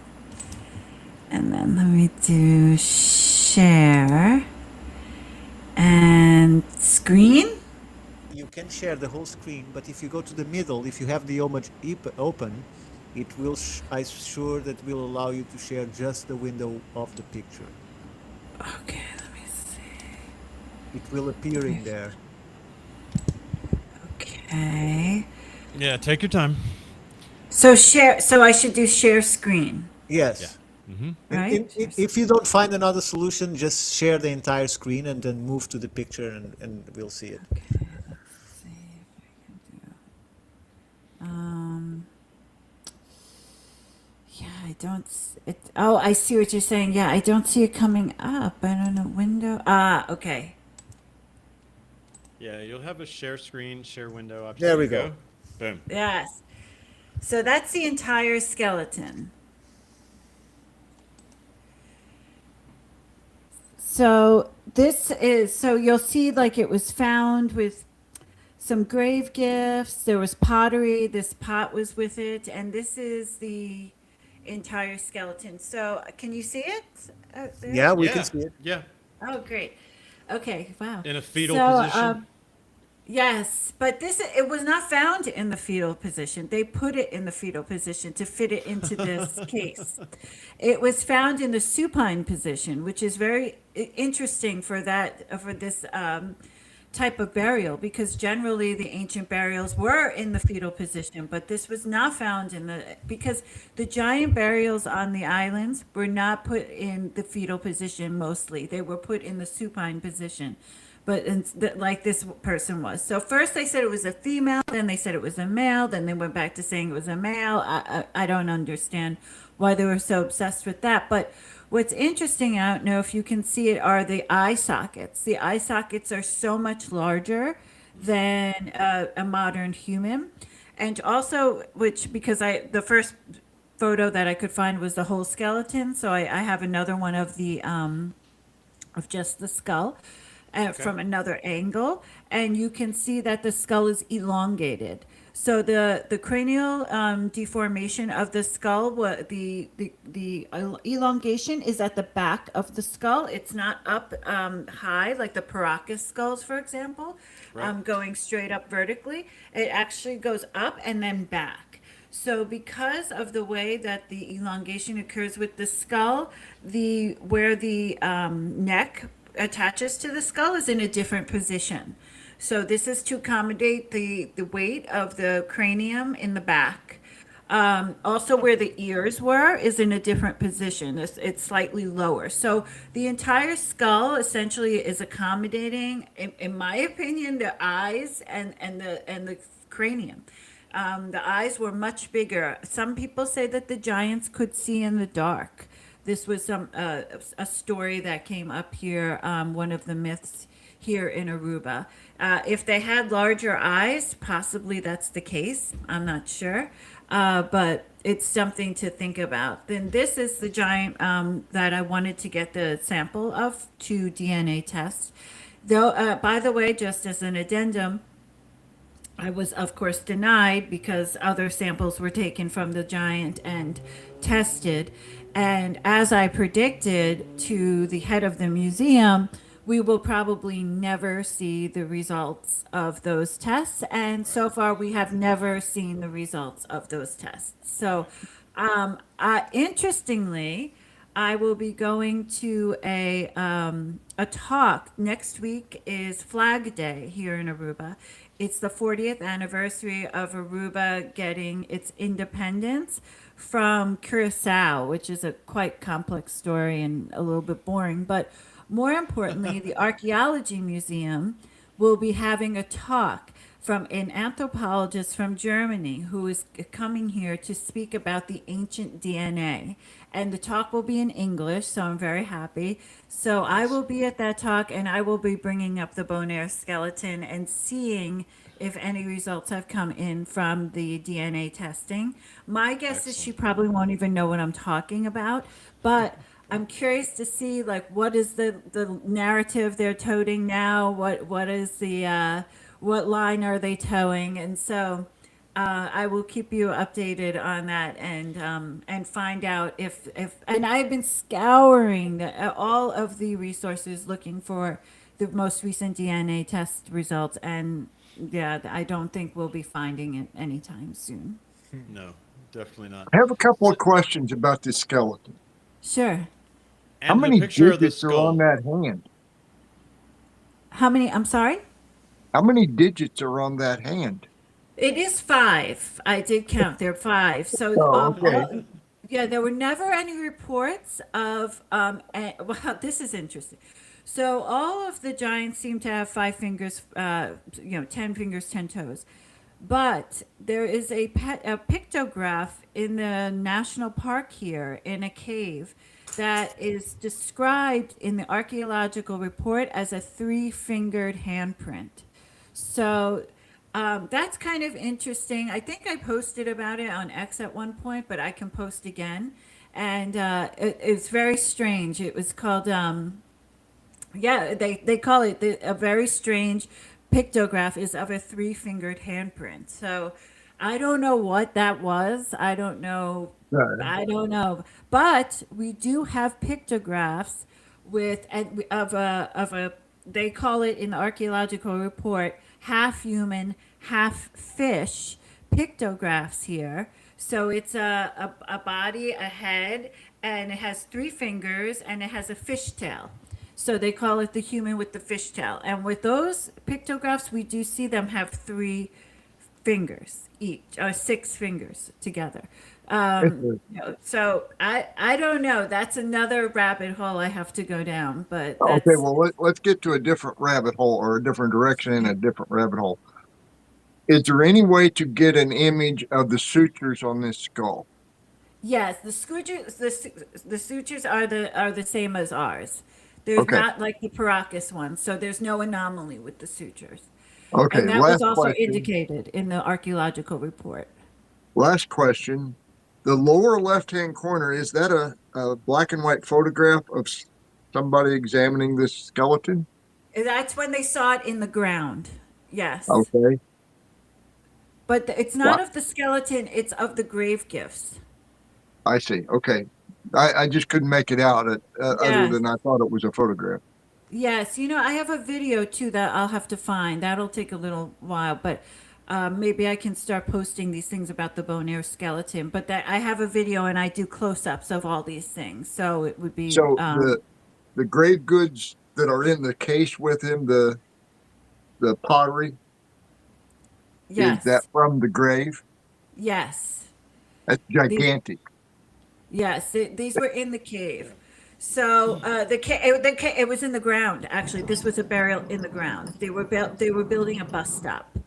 And then let me do share and screen. You can share the whole screen, but if you go to the middle, if you have the image open, it will. I'm sure that will allow you to share just the window of the picture. Okay, let me see. It will appear in there. Okay. Yeah, take your time. So share. So I should do share screen, Yes. right? If you don't find another solution, just share the entire screen and then move to the picture, and we'll see it. Okay, let's see if I can do. Yeah, I don't. It. Oh, I see what you're saying. Yeah, I don't see it coming up. I don't know. Window. Okay. Yeah, you'll have a share screen, share window option. There we go. Boom. Yes. So that's the entire skeleton. So you'll see like it was found with some grave gifts. There was pottery. This pot was with it. And this is the entire skeleton. So can you see it? There? Yeah, we Yeah. can see it. Yeah. Oh, great. Okay. Wow. In a fetal So, position. Yes, but it was not found in the fetal position. They put it in the fetal position to fit it into this case. It was found in the supine position, which is very interesting for this type of burial, because generally the ancient burials were in the fetal position, but this was not found because the giant burials on the islands were not put in the fetal position mostly. They were put in the supine position. But like this person was. So first they said it was a female, then they said it was a male, then they went back to saying it was a male. I don't understand why they were so obsessed with that. But what's interesting, I don't know if you can see it, are the eye sockets. The eye sockets are so much larger than a modern human. And also, because the first photo that I could find was the whole skeleton. So I have another one of of just the skull. From another angle, and you can see that the skull is elongated. So the cranial deformation of the skull, the elongation is at the back of the skull. It's not up high like the Paracas skulls, for example, going straight up vertically. It actually goes up and then back. So because of the way that the elongation occurs with the skull, where the neck attaches to the skull is in a different position. So this is to accommodate the weight of the cranium in the back. Also, where the ears were is in a different position. It's slightly lower. So the entire skull essentially is accommodating, in my opinion, the eyes and the cranium. The eyes were much bigger. Some people say that the giants could see in the dark. This was a story that came up here. One of the myths here in Aruba. If they had larger eyes, possibly that's the case. I'm not sure, but it's something to think about. Then this is the giant that I wanted to get the sample of to DNA test. Though, by the way, just as an addendum, I was, of course, denied because other samples were taken from the giant and tested. And as I predicted to the head of the museum, we will probably never see the results of those tests. And so far, we have never seen the results of those tests. So, interestingly, I will be going to a talk next week. Is Flag Day here in Aruba. It's the 40th anniversary of Aruba getting its independence from Curacao, which is a quite complex story and a little bit boring. But more importantly, the Archaeology Museum will be having a talk from an anthropologist from Germany who is coming here to speak about the ancient DNA. And the talk will be in English, so I'm very happy. So I will be at that talk and I will be bringing up the Bonaire skeleton and seeing if any results have come in from the DNA testing. My guess is she probably won't even know what I'm talking about, but I'm curious to see like what is the narrative they're toting now? What is the what line are they towing? And so I will keep you updated on that and find out if and I've been scouring all of the resources looking for the most recent DNA test results, and yeah, I don't think we'll be finding it anytime soon. No, definitely not. I have a couple of questions about this skeleton. Sure. How And many the picture of the digits are on skull. that hand? How many? I'm sorry? How many digits are on that hand? It is 5. I did count. There are 5. So, Oh, okay. yeah, there were never any reports of. Well, this is interesting. So, all of the giants seem to have 5 fingers. 10 fingers, 10 toes. But there is a pictograph in the national park here in a cave that is described in the archaeological report as a 3-fingered handprint. So that's kind of interesting. I think I posted about it on X at one point, but I can post again. And it's very strange. It was called, they call it a very strange pictograph is of a 3-fingered handprint. So I don't know what that was. I don't know. Right. I don't know. But we do have pictographs with of a they call it in the archaeological report half human, half fish pictographs here. So it's a body, a head, and it has 3 fingers and it has a fishtail. So they call it the human with the fishtail. And with those pictographs, we do see them have 3 fingers each, or 6 fingers together. So I don't know. That's another rabbit hole I have to go down. But that's, Okay, well, let's get to a different rabbit hole or a different direction in a different rabbit hole. Is there any way to get an image of the sutures on this skull? yes, the sutures are the same as ours. There's Okay. not like the Paracas ones, so there's no anomaly with the sutures. Okay, And that was last also question. indicated in the archaeological report. Last question. The lower left-hand corner, is that a black and white photograph of somebody examining this skeleton? That's when they saw it in the ground. Yes. Okay. But it's not Wow. of the skeleton, it's of the grave gifts. I see. Okay. I just couldn't make it out other Yes. than I thought it was a photograph. Yes, I have a video too that I'll have to find. That'll take a little while, but maybe I can start posting these things about the Bonaire skeleton. But that I have a video and I do close-ups of all these things, so it would be. So the grave goods that are in the case with him, the pottery, yes, is that from the grave? yes. That's gigantic. Yes, these were in the cave. So it was in the ground. Actually, this was a burial in the ground. They were building a bus stop.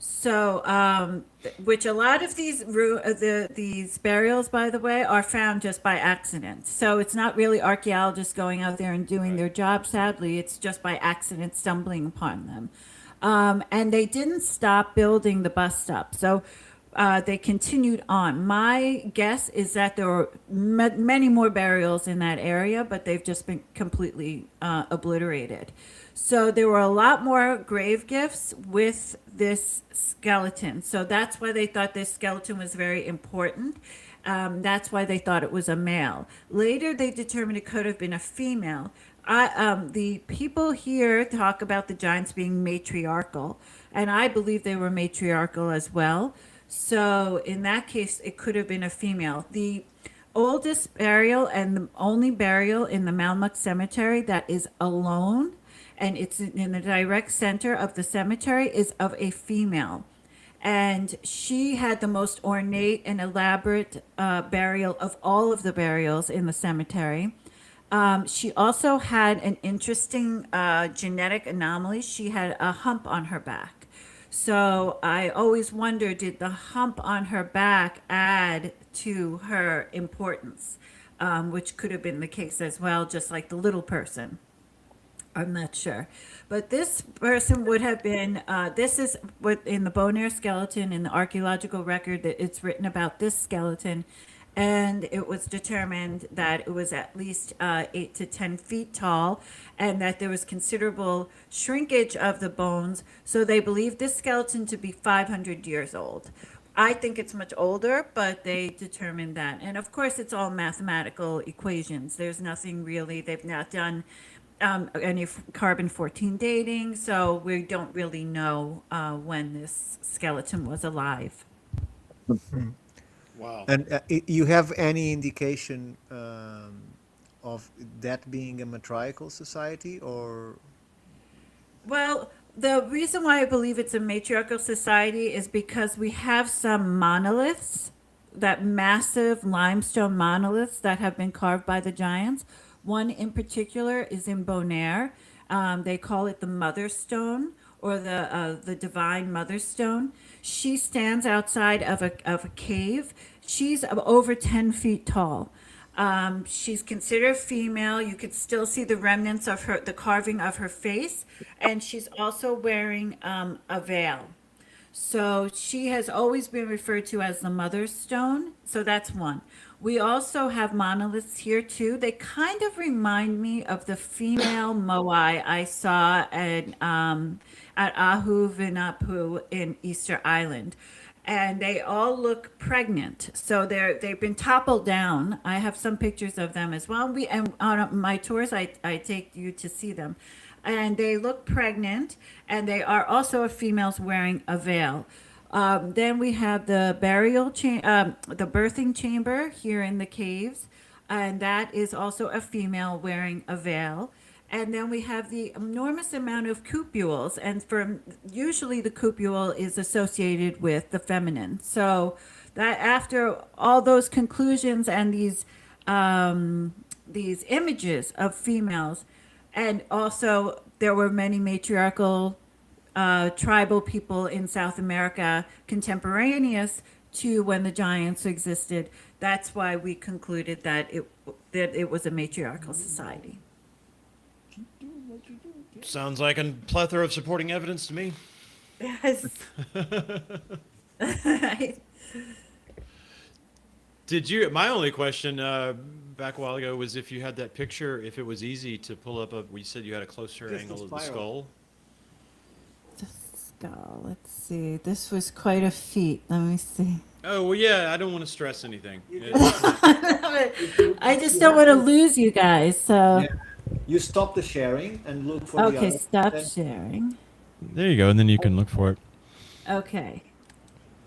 So, which a lot of these burials, by the way, are found just by accident. So it's not really archaeologists going out there and doing their job. Sadly, it's just by accident stumbling upon them. And they didn't stop building the bus stop. So they continued on. My guess is that there were many more burials in that area, but they've just been completely obliterated. So there were a lot more grave gifts with this skeleton. So that's why they thought this skeleton was very important. That's why they thought it was a male. Later, they determined it could have been a female. The people here talk about the giants being matriarchal, and I believe they were matriarchal as well. So in that case, it could have been a female. The oldest burial and the only burial in the Malmuck Cemetery that is alone, and it's in the direct center of the cemetery, is of a female. And she had the most ornate and elaborate burial of all of the burials in the cemetery. She also had an interesting genetic anomaly. She had a hump on her back. So I always wonder, did the hump on her back add to her importance? Which could have been the case as well, just like the little person. I'm not sure. But this person would have been, this is what in the bone air skeleton, in the archaeological record, that it's written about this skeleton. And it was determined that it was at least 8 to 10 feet tall, and that there was considerable shrinkage of the bones. So they believe this skeleton to be 500 years old. I think it's much older, but they determined that. And of course, it's all mathematical equations. There's nothing really, they've not done any carbon-14 dating, so we don't really know when this skeleton was alive. Wow. And you have any indication of that being a matriarchal society, or? Well, the reason why I believe it's a matriarchal society is because we have some monoliths, that massive limestone monoliths that have been carved by the giants. One in particular is in Bonaire. They call it the Mother Stone, or the Divine Mother Stone. She stands outside of a cave. She's over 10 feet tall. She's considered female. You could still see the remnants of the carving of her face, and she's also wearing a veil. So she has always been referred to as the Mother Stone. So that's one. We also have monoliths here too. They kind of remind me of the female moai I saw at Ahu Vinapu in Easter Island. And they all look pregnant. So they've been toppled down. I have some pictures of them as well. And on my tours, I take you to see them. And they look pregnant, and they are also females wearing a veil. Then we have the the birthing chamber here in the caves, and that is also a female wearing a veil. And then we have the enormous amount of cupules, and usually the cupule is associated with the feminine. So that after all those conclusions and these images of females, and also there were many matriarchal tribal people in South America contemporaneous to when the giants existed. That's why we concluded that it was a matriarchal society. Sounds like a plethora of supporting evidence to me. Yes. Did you? My only question back a while ago was if you had that picture, if it was easy to pull up. You said you had a closer Just angle the of the spiral. skull. The skull. Let's see. This was quite a feat. Let me see. Oh well, yeah. I don't want to stress anything. I just don't want to lose you guys. So Yeah. You stop the sharing and look for the okay, other. stop then- sharing. There you go, and then you can look for it. Okay.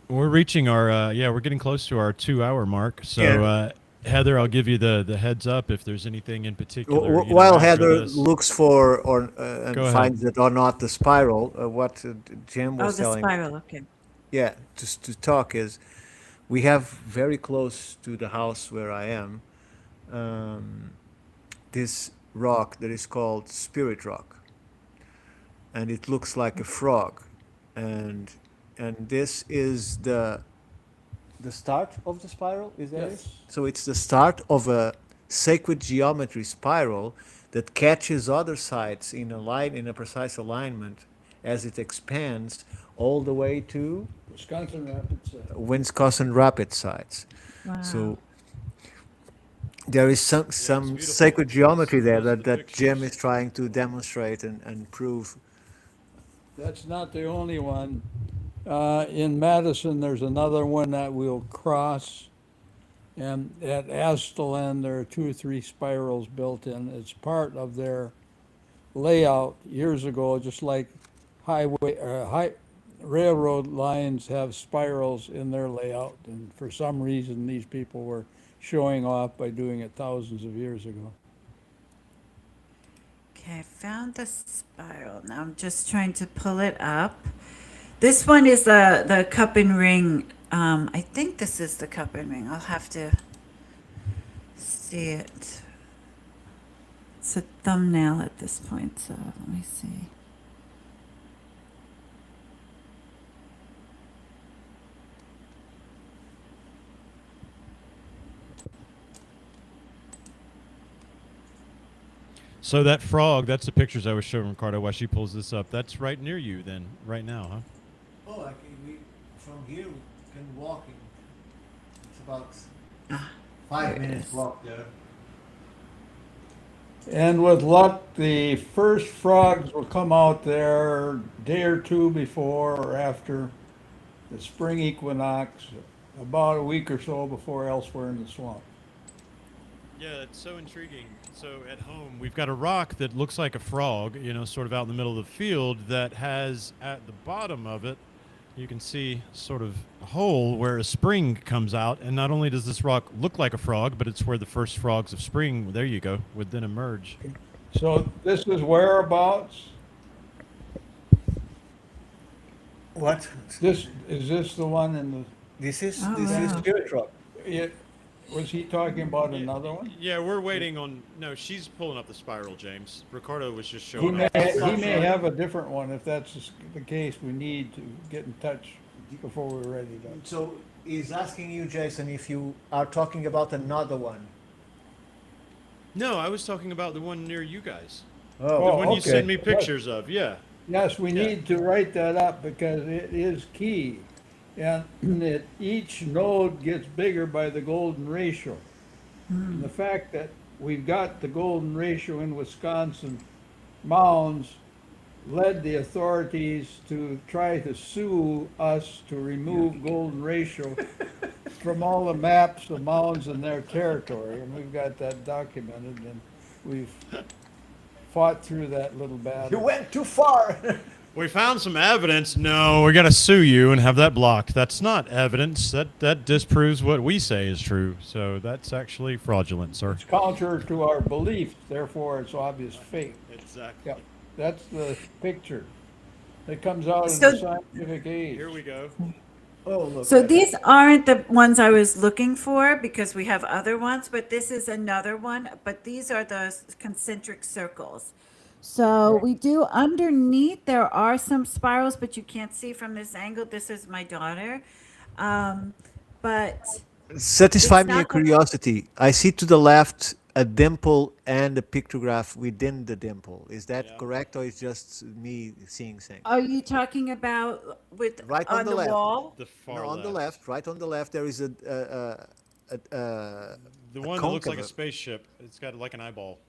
We're reaching our we're getting close to our 2-hour mark. So Yeah. Heather, I'll give you the heads up if there's anything in particular. While after Heather this. looks for and Go ahead. finds it or not the spiral, what Jim Oh, was the telling spiral. Okay. yeah, just to talk is we have very close to the house where I am this rock that is called Spirit Rock, and it looks like a frog, and this is the start of the spiral. Is that it? Yes. So it's the start of a sacred geometry spiral that catches other sides in a line, in a precise alignment, as it expands all the way to Wisconsin Rapids. Wisconsin Rapids sides. Wow. So there is some beautiful. sacred geometry there Those are that, the that Jim pictures. is trying to demonstrate and prove. That's not the only one. In Madison, there's another one that we'll cross. And at Astellan, there are 2 or 3 spirals built in. It's part of their layout years ago, just like railroad lines have spirals in their layout. And for some reason, these people were showing off by doing it thousands of years ago. Okay, I found the spiral. Now I'm just trying to pull it up. This one is the cup and ring. I think this is the cup and ring. I'll have to see it. It's a thumbnail at this point, so let me see. So that frog, that's the pictures I was showing Ricardo while she pulls this up. That's right near you then, right now, huh? Oh, like from here we can walk in. It's about 5 minutes walk there. And with luck, the first frogs will come out there a day or 2 before or after the spring equinox, about a week or so before elsewhere in the swamp. Yeah, it's so intriguing. So at home, we've got a rock that looks like a frog, sort of out in the middle of the field that has at the bottom of it, you can see sort of a hole where a spring comes out. And not only does this rock look like a frog, but it's where the first frogs of spring, there you go, would then emerge. So this is whereabouts? What? Is this the one in This is Oh, this is wow. Spirit Rock. the, was he talking about another one? Yeah, we're waiting on, no, she's pulling up the spiral, James. Ricardo was just He showing may, off. he may have a different one. If that's the case, we need to get in touch before we're ready to. So he's asking you, Jason, if you are talking about another one. No, I was talking about the one near you guys. The Oh, one you okay. send me pictures of, yeah. Yes, we Yeah. need to write that up because it is key. And each node gets bigger by the golden ratio. And the fact that we've got the golden ratio in Wisconsin mounds led the authorities to try to sue us to remove golden ratio from all the maps of mounds in their territory. And we've got that documented, and we've fought through that little You battle. went too far. We found some evidence. No, we got to sue you and have that blocked. That's not evidence. That disproves what we say is true. So that's actually fraudulent, sir. It's counter to our belief, therefore it's obvious fake. Exactly. Yep, that's the picture that comes out in So- the scientific age. Here we go. Oh, look. So these aren't the ones I was looking for because we have other ones, but this is another one. But these are the concentric circles. So we do underneath, there are some spirals, but you can't see from this angle. This is my daughter. But Satisfy It's me your not the- curiosity. I see to the left a dimple and a pictograph within the dimple. Is that Yeah. correct, or is just me seeing things? are you talking about with Right on on the the left. wall? The far No, on the left, right on the left, there is a The one that looks like a concave. spaceship. It's got like an eyeball.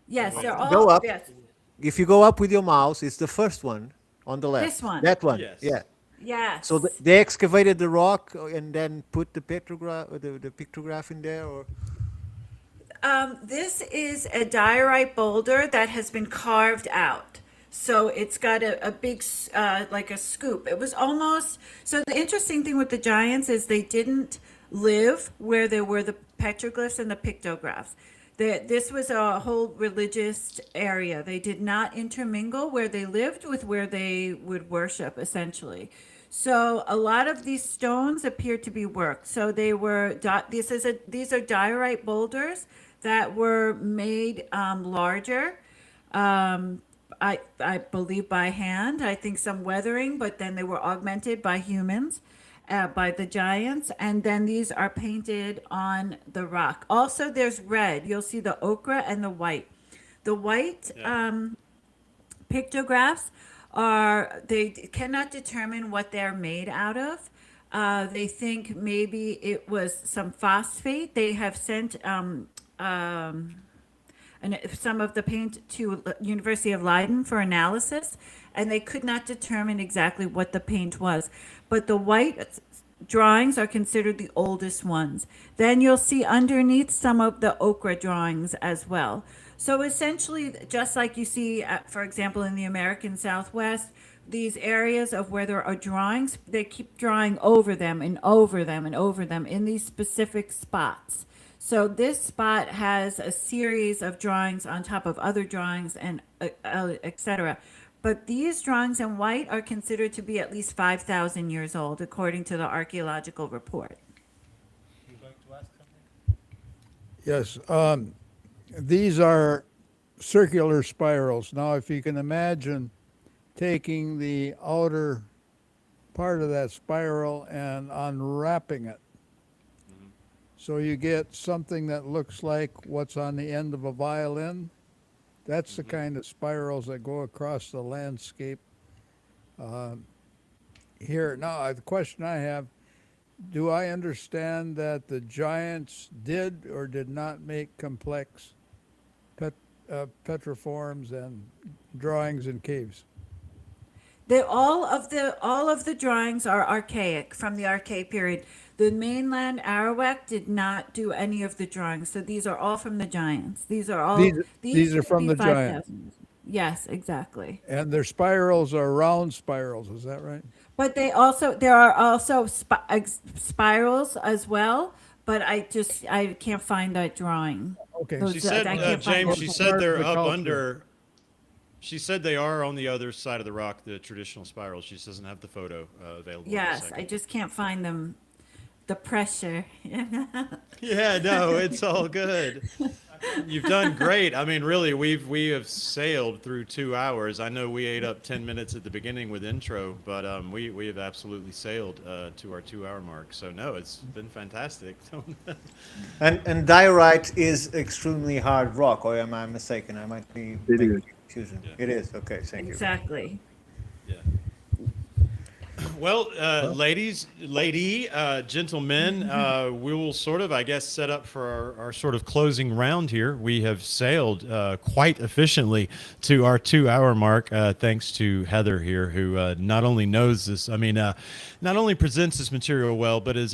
Yes, they're all. Go up. Yes, If you go up with your mouse, it's the first one on the left. This one. That one. Yes. Yeah. yes. So they excavated the rock and then put the pictograph in there, or This is a diorite boulder that has been carved out. So it's got a big, like a scoop. It was almost, so the interesting thing with the giants is they didn't live where there were the petroglyphs and the pictographs. This was a whole religious area. They did not intermingle where they lived with where they would worship, essentially. So a lot of these stones appear to be worked. So they were these are diorite boulders that were made larger. Um, I believe by hand. I think some weathering, but then they were augmented by humans, by the giants, and then these are painted on the rock. Also, there's red. You'll see the ochre and the white. The white pictographs they cannot determine what they're made out of. They think maybe it was some phosphate. They have sent some of the paint to University of Leiden for analysis, and they could not determine exactly what the paint was. But the white drawings are considered the oldest ones. Then you'll see underneath some of the ochre drawings as well. So essentially, just like you see, for example, in the American Southwest, these areas of where there are drawings, they keep drawing over them and over them and over them in these specific spots. So this spot has a series of drawings on top of other drawings and etc. But these drawings in white are considered to be at least 5,000 years old, according to the archaeological report. Yes, these are circular spirals. Now, if you can imagine taking the outer part of that spiral and unwrapping it, so you get something that looks like what's on the end of a violin. That's the kind of spirals that go across the landscape here. Now, the question I have, do I understand that the giants did or did not make complex petriforms and drawings in caves? All of the drawings are archaic, from the archaic period. The mainland Arawak did not do any of the drawings, so these are all from the giants. These are all These are should from be the giants. 5,000. Yes, exactly. And their spirals are round spirals, is that right? But there are also spirals as well. But I can't find that drawing. Okay. Those- She said, I can't find James, those. she said they're The up culture. under. She said they are on the other side of the rock, the traditional spirals. She just doesn't have the photo available. Yes, I just can't find them. The pressure. Yeah, no, it's all good. You've done great. I mean, really, we have sailed through 2 hours. I know we ate up 10 minutes at the beginning with intro, but we have absolutely sailed to our 2 hour mark. So no, it's been fantastic. And diorite is extremely hard rock, or am I mistaken? I might be It making is. confusion. Yeah. It is. Okay, thank you. Exactly. Yeah. Well, gentlemen, we will sort of, I guess, set up for our sort of closing round here. We have sailed quite efficiently to our 2 hour mark, thanks to Heather here, who not only knows this, not only presents this material well, but is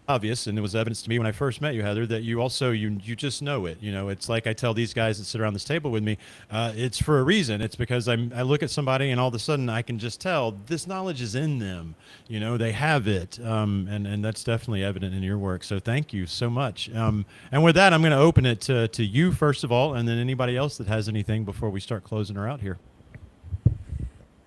obvious, and it was evidence to me when I first met you, Heather, that you also you just know it. You know, it's like I tell these guys that sit around this table with me, it's for a reason. It's because I look at somebody and all of a sudden I can just tell this knowledge is in them. You know, they have it, and that's definitely evident in your work. So thank you so much. And with that, I'm going to open it to you first of all, and then anybody else that has anything before we start closing her out here.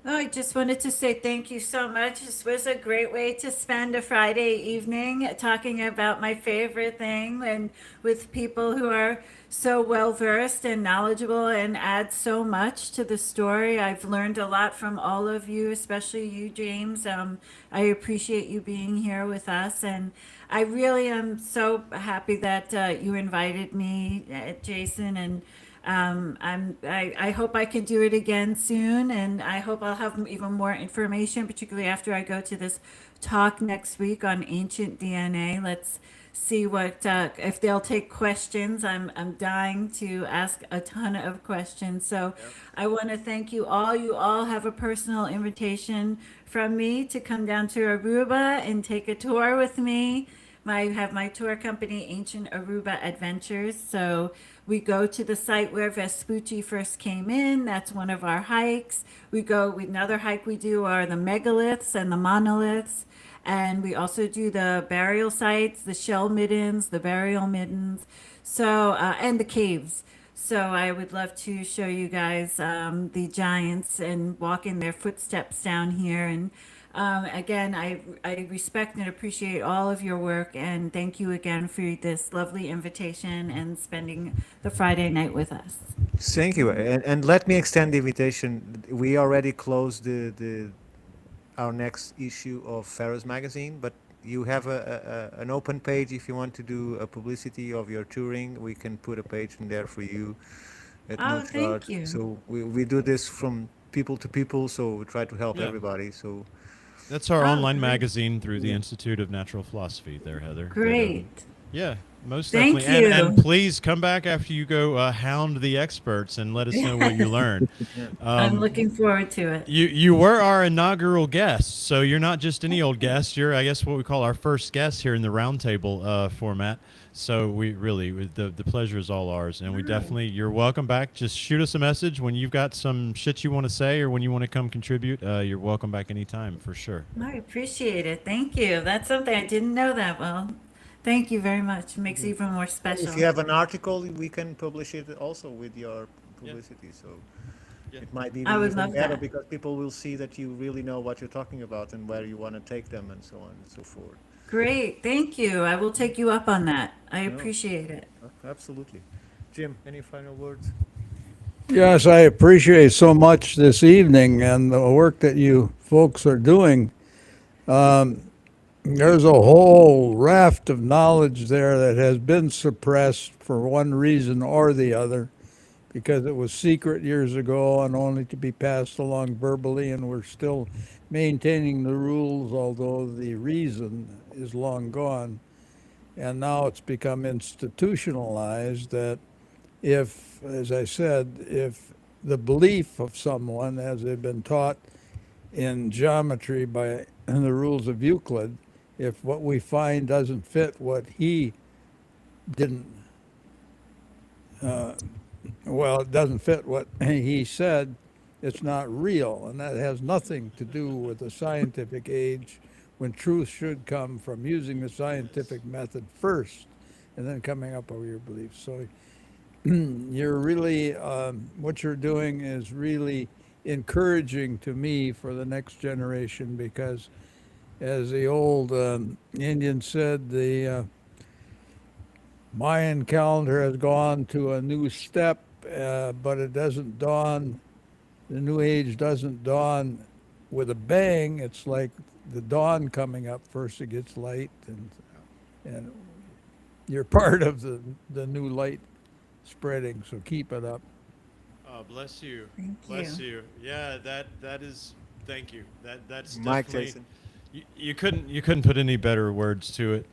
I just wanted to say thank you so much. This was a great way to spend a Friday evening talking about my favorite thing and with people who are so well versed and knowledgeable and add so much to the story. I've learned a lot from all of you, especially you, James. I appreciate you being here with us, and I really am so happy that you invited me, Jason, and I hope I can do it again soon, and I hope I'll have even more information, particularly after I go to this talk next week on ancient DNA. Let's see what if they'll take questions. I'm dying to ask a ton of questions. So I want to thank you all. You all have a personal invitation from me to come down to Aruba and take a tour with me. I have my tour company, Ancient Aruba Adventures. So we go to the site where Vespucci first came in. That's one of our hikes. Another hike we do are the megaliths and the monoliths. And we also do the burial sites, the shell middens, the burial middens, so and the caves. So I would love to show you guys the giants and walk in their footsteps down here. And Again, I respect and appreciate all of your work, and thank you again for this lovely invitation and spending the Friday night with us. Thank you, and let me extend the invitation. We already closed the our next issue of Ferris magazine, but you have an open page if you want to do a publicity of your touring. We can put a page in there for you at no Oh, thank charge. you. So we do this from people to people, so we try to help Yeah. everybody. So That's our Oh, online great. magazine through the Yeah. Institute of Natural Philosophy there, Heather. Great. Yeah, most Thank definitely. And you. please come back after you go hound the experts and let us know what you learned. I'm looking forward to it. You were our inaugural guest, so you're not just any old guest. You're, I guess, what we call our first guest here in the roundtable format. So we really, the pleasure is all ours, and we definitely, you're welcome back. Just shoot us a message when you've got some shit you want to say or when you want to come contribute. You're welcome back anytime for sure. I appreciate it. Thank you. That's something I didn't know that well. Thank you very much. It makes it even more special. if you have an article, we can publish it also with your Yeah. publicity. So Yeah. it might be I would even love better that. because people will see that you really know what you're talking about and where you want to take them and so on and so forth. Great. Thank you. I will take you up on that. I No. appreciate it. Absolutely. Jim, any final words? Yes, I appreciate so much this evening and the work that you folks are doing. There's a whole raft of knowledge there that has been suppressed for one reason or the other, because it was secret years ago and only to be passed along verbally, and we're still maintaining the rules, although the reason is long gone. And now it's become institutionalized that if, as I said, if the belief of someone, as they've been taught in geometry by the rules of Euclid, if what we find doesn't fit what he didn't, well, it doesn't fit what he said, it's not real. And that has nothing to do with the scientific age, when truth should come from using the scientific method first and then coming up with your beliefs. So you're really, what you're doing is really encouraging to me for the next generation, because as the old Indian said, the Mayan calendar has gone to a new step, but it doesn't dawn, the new age doesn't dawn with a bang. It's like the dawn coming up. First it gets light, and you're part of the new light spreading, so keep it up. Oh, bless you. Thank Bless you. you. Yeah, that is. Thank you. That's Mike definitely. Jason. You couldn't put any better words to it.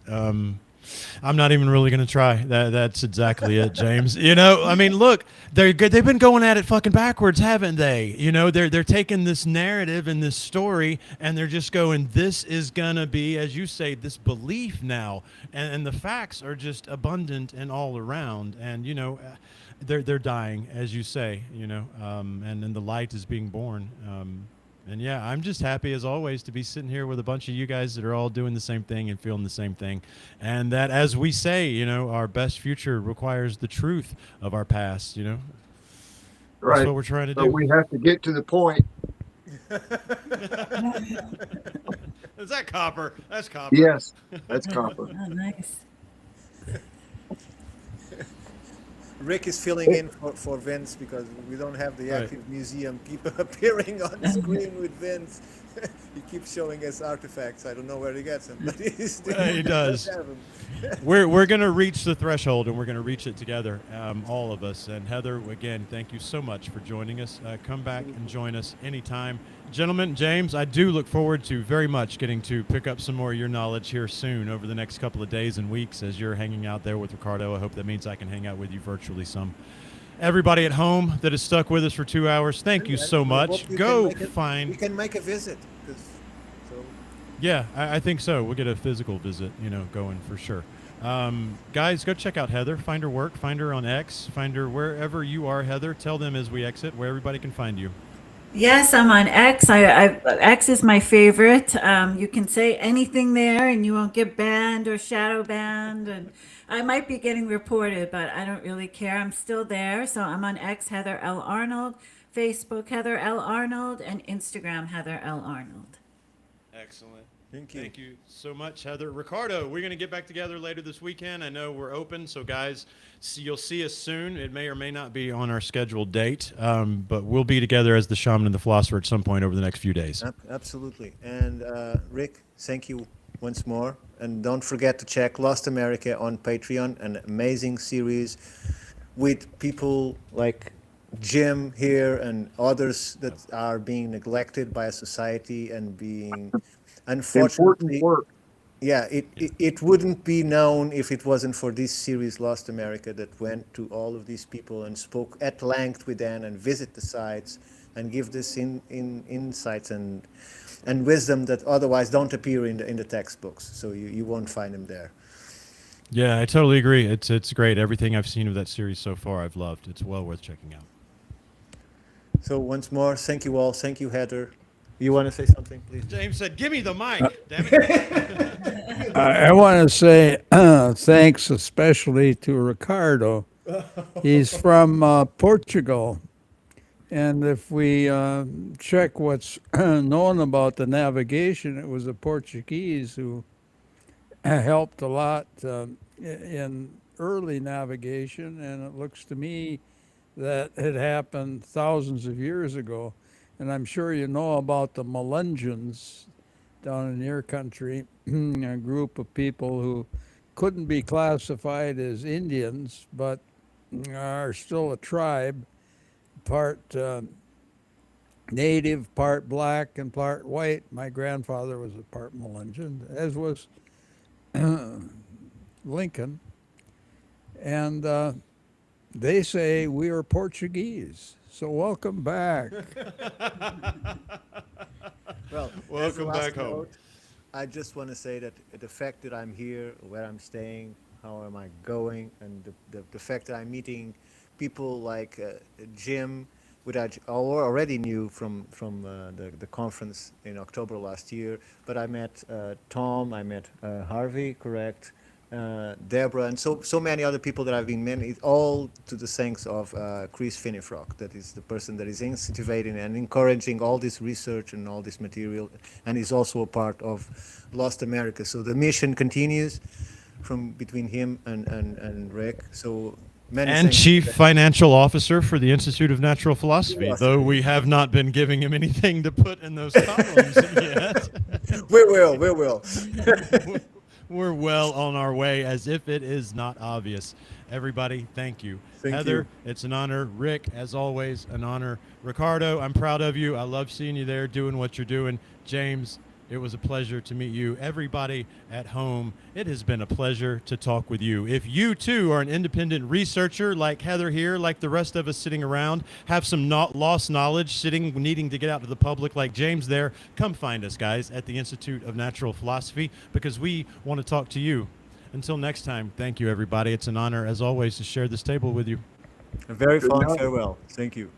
I'm not even really going to try. That's exactly it, James. You know, I mean, look, they've been going at it fucking backwards, haven't they? You know, they're taking this narrative and this story, and they're just going, this is gonna be, as you say, this belief now, and the facts are just abundant and all around, and you know, they're dying, as you say, you know, and then the light is being born. And yeah, I'm just happy as always to be sitting here with a bunch of you guys that are all doing the same thing and feeling the same thing. And that, as we say, you know, our best future requires the truth of our past, you know. That's Right. what we're trying to So do. we have to get to the point. Is that copper? That's copper. Yes, that's copper. Oh, nice. Rick is filling in for Vince because we don't have the Right. active museum keep appearing on the screen with Vince. He keeps showing us artifacts. I don't know where he gets them, but he's He does. have them. We're going to reach the threshold, and we're going to reach it together, all of us. And Heather, again, thank you so much for joining us. Come back and join us anytime. Gentlemen, James, I do look forward to very much getting to pick up some more of your knowledge here soon over the next couple of days and weeks as you're hanging out there with Ricardo. I hope that means I can hang out with you virtually some. Everybody at home that has stuck with us for 2 hours, thank you so We much. hope you Go can make find... We can make a visit. So Yeah, I think so. We'll get a physical visit, you know, going for sure. Guys, go check out Heather. Find her work. Find her on X. Find her wherever you are, Heather. Tell them as we exit where everybody can find you. Yes, I'm on X. X is my favorite. You can say anything there, and you won't get banned or shadow banned. And I might be getting reported, but I don't really care. I'm still there. So I'm on X, Heather L. Arnold, Facebook, Heather L. Arnold, and Instagram, Heather L. Arnold. Excellent. Thank you. Thank you so much, Heather. Ricardo, we're going to get back together later this weekend. I know we're open, so guys, you'll see us soon. It may or may not be on our scheduled date, but we'll be together as the shaman and the philosopher at some point over the next few days. Absolutely. And Rick, thank you once more. And don't forget to check Lost America on Patreon, an amazing series with people like Jim here and others that are being neglected by a society and being, unfortunately, Important work. yeah, it wouldn't be known if it wasn't for this series, Lost America, that went to all of these people and spoke at length with them and visit the sites and give this insights and wisdom that otherwise don't appear in the textbooks. So you won't find them there. Yeah, I totally agree. It's great. Everything I've seen of that series so far, I've loved. It's well worth checking out. So once more, thank you all. Thank you, Heather. You want to say something, please? James said, "Give me the mic, damn it." I want to say thanks especially to Ricardo. He's from Portugal. And if we check what's known about the navigation, it was the Portuguese who helped a lot in early navigation. And it looks to me that it happened thousands of years ago. And I'm sure you know about the Melungeons down in your country, a group of people who couldn't be classified as Indians, but are still a tribe, part native, part black, and part white. My grandfather was a part Melungeon, as was Lincoln. And they say we are Portuguese. So welcome back. Well, Welcome back home. note, I just want to say that the fact that I'm here, where I'm staying, how am I going, and the fact that I'm meeting people like Jim, which I already knew from the conference in October last year, but I met Tom, I met Harvey, correct, Deborah, and so many other people that I've been meeting, all to the thanks of Chris Finnifrock, that is the person that is incentivating and encouraging all this research and all this material, and is also a part of Lost America. So the mission continues from between him and Rick. So many And thanks to Chief them. Financial Officer for the Institute of Natural Philosophy, though we have not been giving him anything to put in those columns yet. We will. We're well on our way, as if it is not obvious. Everybody, thank you. Thank Heather, you. it's an honor. Rick, as always, an honor. Ricardo, I'm proud of you. I love seeing you there doing what you're doing. James, it was a pleasure to meet you. Everybody at home, it has been a pleasure to talk with you. If you, too, are an independent researcher like Heather here, like the rest of us sitting around, have some lost knowledge, needing to get out to the public like James there, come find us, guys, at the Institute of Natural Philosophy, because we want to talk to you. Until next time, thank you, everybody. It's an honor, as always, to share this table with you. A very Good fond night. farewell. Thank you.